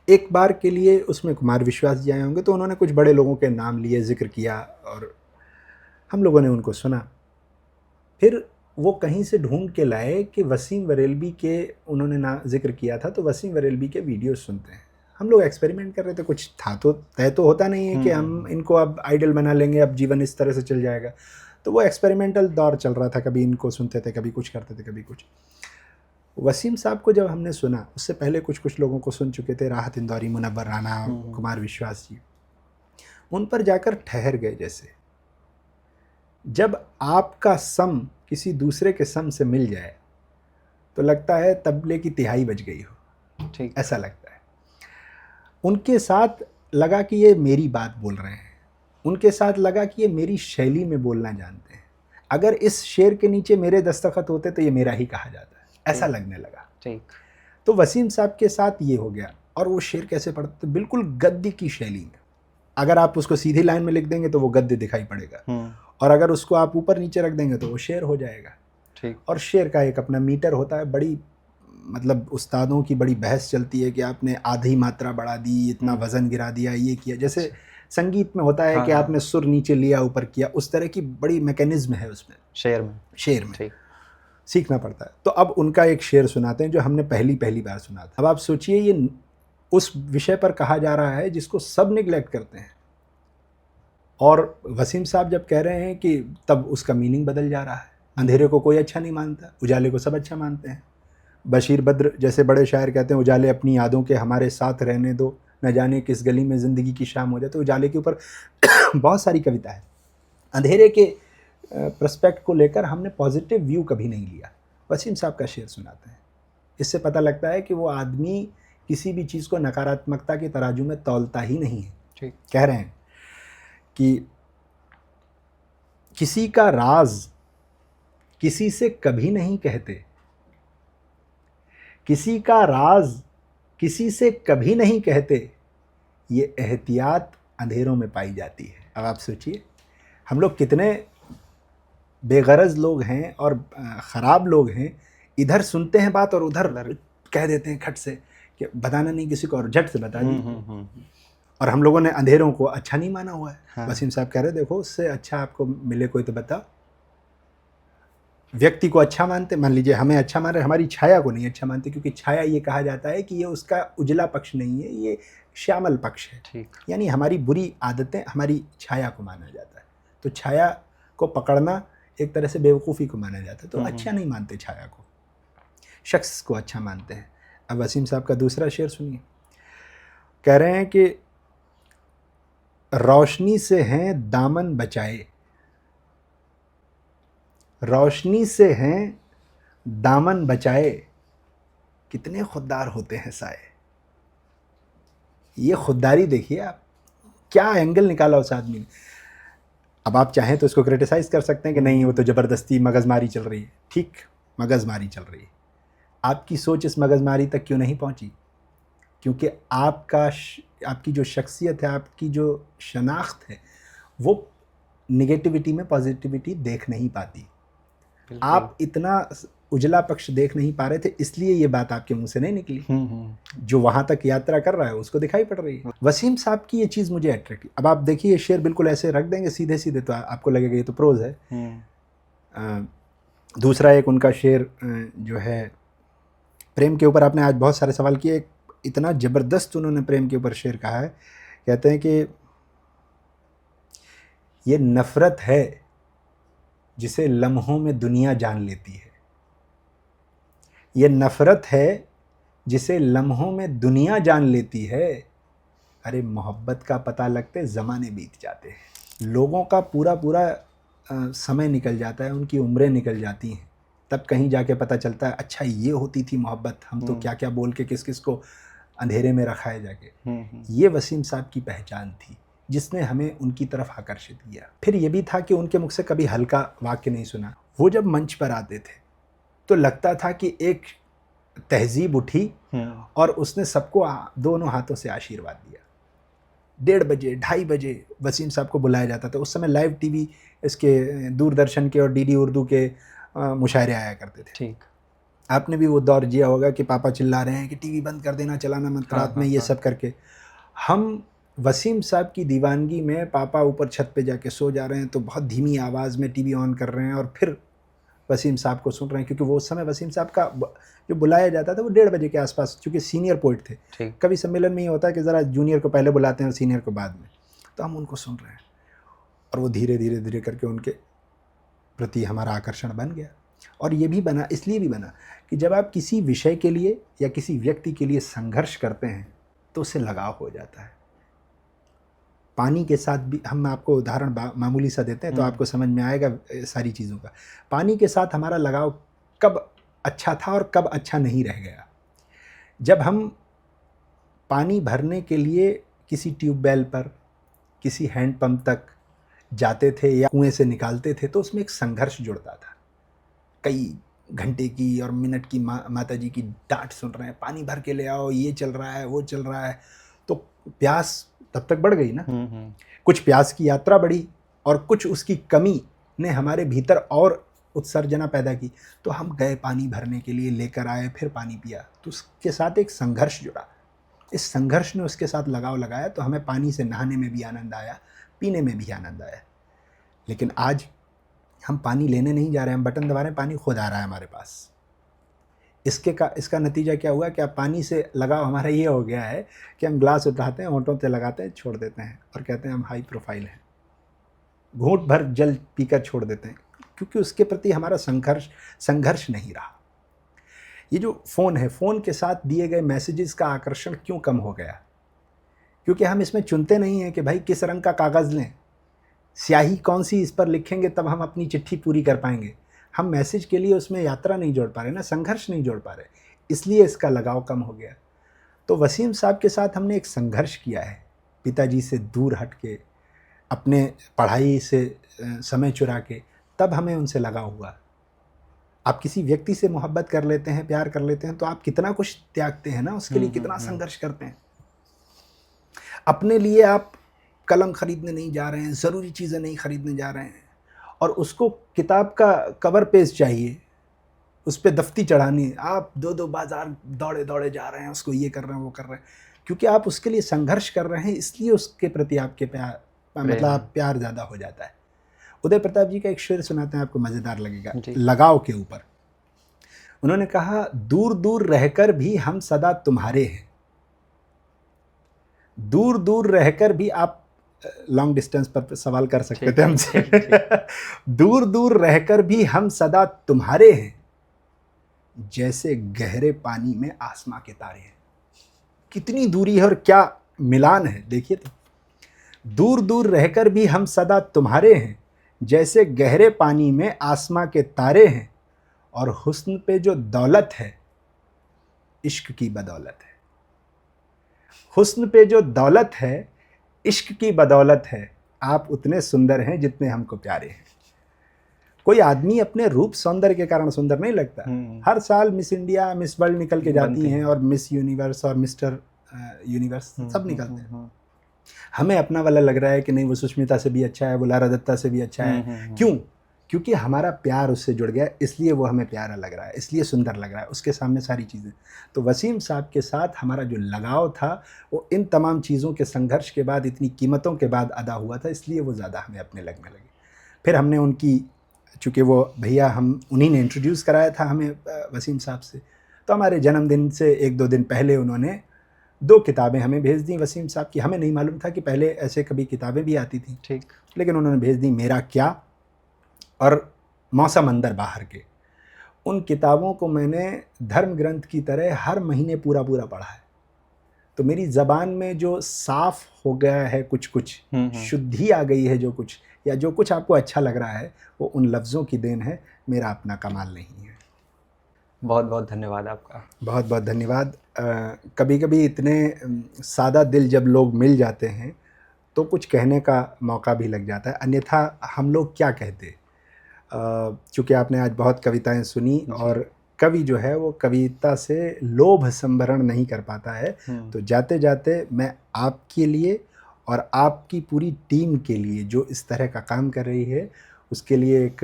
एक बार के लिए उसमें कुमार विश्वास जी आए होंगे, तो उन्होंने कुछ बड़े लोगों के नाम लिए, जिक्र किया और हम लोगों ने उनको सुना। फिर वो कहीं से ढूंढ के लाए कि वसीम बरेलवी के उन्होंने ना जिक्र किया था, तो वसीम बरेलवी के वीडियो सुनते हैं। हम लोग एक्सपेरिमेंट कर रहे थे, कुछ था तो तय तो होता नहीं है कि हम इनको अब आइडल बना लेंगे, अब जीवन इस तरह से चल जाएगा। तो वो एक्सपेरिमेंटल दौर चल रहा था, कभी इनको सुनते थे, कभी कुछ करते थे, कभी कुछ। वसीम साहब को जब हमने सुना, उससे पहले कुछ लोगों को सुन चुके थे, राहत इंदौरी, मुनव्वर राना, कुमार विश्वास जी, उन पर जाकर ठहर गए। जैसे जब आपका सम किसी दूसरे के सम से मिल जाए तो लगता है तबले की तिहाई बज गई हो, ठीक ऐसा लगता है। उनके साथ लगा कि ये मेरी बात बोल रहे हैं, उनके साथ लगा कि ये मेरी शैली में बोलना जानते हैं, अगर इस शेर के नीचे मेरे दस्तखत होते तो ये मेरा ही कहा जाता है, ऐसा लगने लगा। ठीक। तो वसीम साहब के साथ ये हो गया। और वो शेर कैसे पढ़ते, बिल्कुल गद्य की शैली में। अगर आप उसको सीधी लाइन में लिख देंगे तो वो गद्य दिखाई पड़ेगा, और अगर उसको आप ऊपर नीचे रख देंगे तो वो शेर हो जाएगा। ठीक। और शेर का एक अपना मीटर होता है, बड़ी मतलब उस्तादों की बड़ी बहस चलती है कि आपने आधी मात्रा बढ़ा दी, इतना वज़न गिरा दिया, ये किया। जैसे संगीत में होता है कि आपने सुर नीचे लिया, ऊपर किया, उस तरह की बड़ी मैकेनिज्म है उसमें, शेर में सीखना पड़ता है। तो अब उनका एक शेर सुनाते हैं जो हमने पहली बार सुना था। अब आप सोचिए, ये उस विषय पर कहा जा रहा है जिसको सब निगलेक्ट करते हैं, और वसीम साहब जब कह रहे हैं कि तब उसका मीनिंग बदल जा रहा है। अंधेरे को कोई अच्छा नहीं मानता, उजाले को सब अच्छा मानते हैं। बशीर बद्र जैसे बड़े शायर कहते हैं, उजाले अपनी यादों के हमारे साथ रहने दो, न जाने किस गली में ज़िंदगी की शाम हो जाए। तो उजाले के ऊपर बहुत सारी कविता है। अंधेरे के पर्सपेक्ट को लेकर हमने पॉजिटिव व्यू कभी नहीं लिया। वसीम साहब का शेर सुनाते हैं, इससे पता लगता है कि वो आदमी किसी भी चीज़ को नकारात्मकता के तराजू में तौलता ही नहीं है। ठीक। कह रहे हैं कि किसी का राज किसी से कभी नहीं कहते, किसी का राज किसी से कभी नहीं कहते, ये एहतियात अंधेरों में पाई जाती है। अब आप सोचिए, हम लोग कितने बेगरज लोग हैं और ख़राब लोग हैं। इधर सुनते हैं बात और उधर कह देते हैं खट से कि बताना नहीं किसी को, और झट से बता दी। और हम लोगों ने अंधेरों को अच्छा नहीं माना हुआ है। हाँ। वसीम साहब कह रहे देखो, उससे अच्छा आपको मिले कोई तो बताओ। व्यक्ति को अच्छा मानते, मान लीजिए हमें अच्छा मान रहे, हमारी छाया को नहीं अच्छा मानते, क्योंकि छाया ये कहा जाता है कि ये उसका उजला पक्ष नहीं है, ये श्यामल पक्ष है। ठीक। यानी हमारी बुरी आदतें हमारी छाया को माना जाता है, तो छाया को पकड़ना एक तरह से बेवकूफ़ी को माना जाता है। तो अच्छा नहीं मानते छाया को, शख्स को अच्छा मानते हैं। अब वसीम साहब का दूसरा शेर सुनिए। कह रहे हैं कि रोशनी से हैं दामन बचाए, रोशनी से हैं दामन बचाए, कितने खुददार होते हैं साए। ये खुददारी देखिए आप, क्या एंगल निकाला उस आदमी ने। अब आप चाहें तो इसको क्रिटिसाइज कर सकते हैं कि नहीं वो तो ज़बरदस्ती मगजमारी चल रही है। ठीक, मगजमारी चल रही है। आपकी सोच इस मगजमारी तक क्यों नहीं पहुंची? क्योंकि आपकी जो शख्सियत है, आपकी जो शनाख्त है, वो निगेटिविटी में पॉजिटिविटी देख नहीं पाती। आप इतना उजला पक्ष देख नहीं पा रहे थे, इसलिए ये बात आपके मुंह से नहीं निकली। जो वहां तक यात्रा कर रहा है उसको दिखाई पड़ रही है। वसीम साहब की ये चीज़ मुझे अट्रैक्ट। अब आप देखिए ये शेर बिल्कुल ऐसे रख देंगे सीधे सीधे तो आपको लगेगा ये तो प्रोज है। दूसरा एक उनका शेर जो है प्रेम के ऊपर, आपने आज बहुत सारे सवाल किए, इतना ज़बरदस्त उन्होंने प्रेम के ऊपर शेर कहा है। कहते हैं कि ये नफ़रत है जिसे लम्हों में दुनिया जान लेती है, ये नफ़रत है जिसे लम्हों में दुनिया जान लेती है। अरे मोहब्बत का पता लगते ज़माने बीत जाते हैं। लोगों का पूरा समय निकल जाता है, उनकी उम्रें निकल जाती हैं, तब कहीं जाके पता चलता है अच्छा ये होती थी मोहब्बत, हम तो क्या क्या बोल के किस किस को अंधेरे में रखा है जाके। ये वसीम साहब की पहचान थी जिसने हमें उनकी तरफ आकर्षित किया। फिर ये भी था कि उनके मुख से कभी हल्का वाक्य नहीं सुना। वो जब मंच पर आते थे तो लगता था कि एक तहजीब उठी और उसने सबको दोनों हाथों से आशीर्वाद दिया। 1:30 बजे 2:30 बजे वसीम साहब को बुलाया जाता था। उस समय लाइव टीवी इसके दूरदर्शन के और डीडी उर्दू के मुशायरे आया करते थे। ठीक। आपने भी वो दौर जिया होगा कि पापा चिल्ला रहे हैं कि टीवी बंद कर देना, चलाना मत रात में, ये सब करके। हम वसीम साहब की दीवानगी में पापा ऊपर छत पे जाके सो जा रहे हैं तो बहुत धीमी आवाज़ में टीवी ऑन कर रहे हैं और फिर वसीम साहब को सुन रहे हैं, क्योंकि वो उस समय वसीम साहब का जो बुलाया जाता था वो 1:30 बजे के आसपास, क्योंकि सीनियर पोइट थे। कभी सम्मेलन में ये होता है कि ज़रा जूनियर को पहले बुलाते हैं और सीनियर को बाद में, तो हम उनको सुन रहे हैं और वो धीरे धीरे धीरे करके उनके प्रति हमारा आकर्षण बन गया। और ये भी बना, इसलिए भी बना कि जब आप किसी विषय के लिए या किसी व्यक्ति के लिए संघर्ष करते हैं तो उससे लगाव हो जाता है। पानी के साथ भी, हम आपको उदाहरण मामूली सा देते हैं तो आपको समझ में आएगा सारी चीज़ों का। पानी के साथ हमारा लगाव कब अच्छा था और कब अच्छा नहीं रह गया। जब हम पानी भरने के लिए किसी ट्यूबवेल पर, किसी हैंडपंप तक जाते थे या कुएं से निकालते थे तो उसमें एक संघर्ष जुड़ता था। कई घंटे की और मिनट की माता जी की डांट सुन रहे हैं, पानी भर के ले आओ, ये चल रहा है वो चल रहा है, तो प्यास तब तक बढ़ गई ना। कुछ प्यास की यात्रा बढ़ी और कुछ उसकी कमी ने हमारे भीतर और उत्सर्जना पैदा की, तो हम गए पानी भरने के लिए, लेकर आए, फिर पानी पिया, तो उसके साथ एक संघर्ष जुड़ा। इस संघर्ष ने उसके साथ लगाव लगाया, तो हमें पानी से नहाने में भी आनंद आया, पीने में भी आनंद आया। लेकिन आज हम पानी लेने नहीं जा रहे हैं, हम बटन दबा रहे हैं, पानी खुद आ रहा है हमारे पास। इसका नतीजा क्या हुआ कि अब पानी से लगाव हमारा ये हो गया है कि हम ग्लास उठाते हैं, होंठों पे लगाते हैं, छोड़ देते हैं और कहते हैं हम हाई प्रोफाइल हैं, घूंट भर जल पीकर छोड़ देते हैं, क्योंकि उसके प्रति हमारा संघर्ष नहीं रहा। ये जो फ़ोन है, फ़ोन के साथ दिए गए मैसेजेस का आकर्षण क्यों कम हो गया? क्योंकि हम इसमें चुनते नहीं हैं कि भाई किस रंग का कागज़ लें, स्याही कौन सी इस पर लिखेंगे तब हम अपनी चिट्ठी पूरी कर पाएंगे। हम मैसेज के लिए उसमें यात्रा नहीं जोड़ पा रहे ना, संघर्ष नहीं जोड़ पा रहे, इसलिए इसका लगाव कम हो गया। तो वसीम साहब के साथ हमने एक संघर्ष किया है, पिताजी से दूर हट के, अपने पढ़ाई से समय चुरा के, तब हमें उनसे लगाव हुआ। आप किसी व्यक्ति से मोहब्बत कर लेते हैं, प्यार कर लेते हैं, तो आप कितना कुछ त्यागते हैं ना, उसके लिए कितना संघर्ष करते हैं। अपने लिए आप कलम खरीदने नहीं जा रहे हैं, ज़रूरी चीज़ें नहीं खरीदने जा रहे हैं, और उसको किताब का कवर पेज चाहिए, उस पर दफ्ती चढ़ानी, आप 2 बाज़ार दौड़े दौड़े जा रहे हैं, उसको ये कर रहे हैं वो कर रहे हैं, क्योंकि आप उसके लिए संघर्ष कर रहे हैं, इसलिए उसके प्रति आपके प्यार, मतलब आप प्यार ज़्यादा हो जाता है। उदय प्रताप जी का एक शेर सुनाते हैं, आपको मज़ेदार लगेगा, लगाव के ऊपर। उन्होंने कहा, दूर दूर रहकर भी हम सदा तुम्हारे हैं, दूर दूर रहकर भी आप लॉन्ग डिस्टेंस पर सवाल कर सकते थे हमसे। दूर दूर रहकर भी हम सदा तुम्हारे हैं, जैसे गहरे पानी में आसमां के तारे हैं। कितनी दूरी है और क्या मिलान है, देखिए तो। दूर दूर रहकर भी हम सदा तुम्हारे हैं, जैसे गहरे पानी में आसमां के तारे हैं, और हुस्न पे जो दौलत है इश्क की बदौलत है। हुस्न पे जो दौलत है इश्क की बदौलत है, आप उतने सुंदर हैं जितने हमको प्यारे हैं। कोई आदमी अपने रूप सौंदर्य के कारण सुंदर नहीं लगता। हर साल मिस इंडिया, मिस वर्ल्ड निकल के जाती हैं, और मिस यूनिवर्स और मिस्टर यूनिवर्स सब निकलते हैं। हमें अपना वाला लग रहा है कि नहीं, वो सुष्मिता से भी अच्छा है, वो लारा दत्ता से भी अच्छा है। क्यों? क्योंकि हमारा प्यार उससे जुड़ गया, इसलिए वो हमें प्यारा लग रहा है, इसलिए सुंदर लग रहा है, उसके सामने सारी चीज़ें। तो वसीम साहब के साथ हमारा जो लगाव था वो इन तमाम चीज़ों के संघर्ष के बाद, इतनी कीमतों के बाद अदा हुआ था, इसलिए वो ज़्यादा हमें अपने लगने लगे। फिर हमने उनकी, चूँकि वो भैया हम उन्हीं ने इंट्रोड्यूस कराया था हमें वसीम साहब से, तो हमारे जन्मदिन से 1-2 दिन पहले उन्होंने 2 किताबें हमें भेज दी वसीम साहब की। हमें नहीं मालूम था कि पहले ऐसे कभी किताबें भी आती थी, ठीक, लेकिन उन्होंने भेज दी मेरा क्या और मौसम अंदर बाहर के। उन किताबों को मैंने धर्म ग्रंथ की तरह हर महीने पूरा पूरा पढ़ा है। तो मेरी ज़बान में जो साफ हो गया है, कुछ कुछ शुद्धि आ गई है, जो कुछ या जो कुछ आपको अच्छा लग रहा है, वो उन लफ्ज़ों की देन है, मेरा अपना कमाल नहीं है। बहुत बहुत धन्यवाद आपका। बहुत बहुत धन्यवाद। कभी कभी इतने सादा दिल जब लोग मिल जाते हैं तो कुछ कहने का मौका भी लग जाता है, अन्यथा हम लोग क्या कहते। चूँकि आपने आज बहुत कविताएं सुनी, और कवि जो है वो कविता से लोभ संवरण नहीं कर पाता है। तो जाते जाते मैं आपके लिए और आपकी पूरी टीम के लिए जो इस तरह का काम कर रही है, उसके लिए एक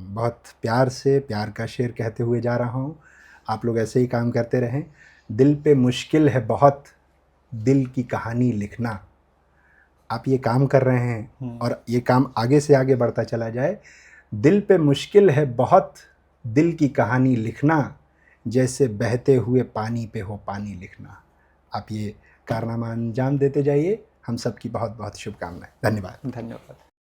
बहुत प्यार से प्यार का शेर कहते हुए जा रहा हूँ। आप लोग ऐसे ही काम करते रहें। दिल पे मुश्किल है बहुत दिल की कहानी लिखना। आप ये काम कर रहे हैं और ये काम आगे से आगे बढ़ता चला जाए। दिल पे मुश्किल है बहुत दिल की कहानी लिखना, जैसे बहते हुए पानी पे हो पानी लिखना। आप ये कारनामा अंजाम देते जाइए। हम सब की बहुत बहुत शुभकामनाएं। धन्यवाद। धन्यवाद।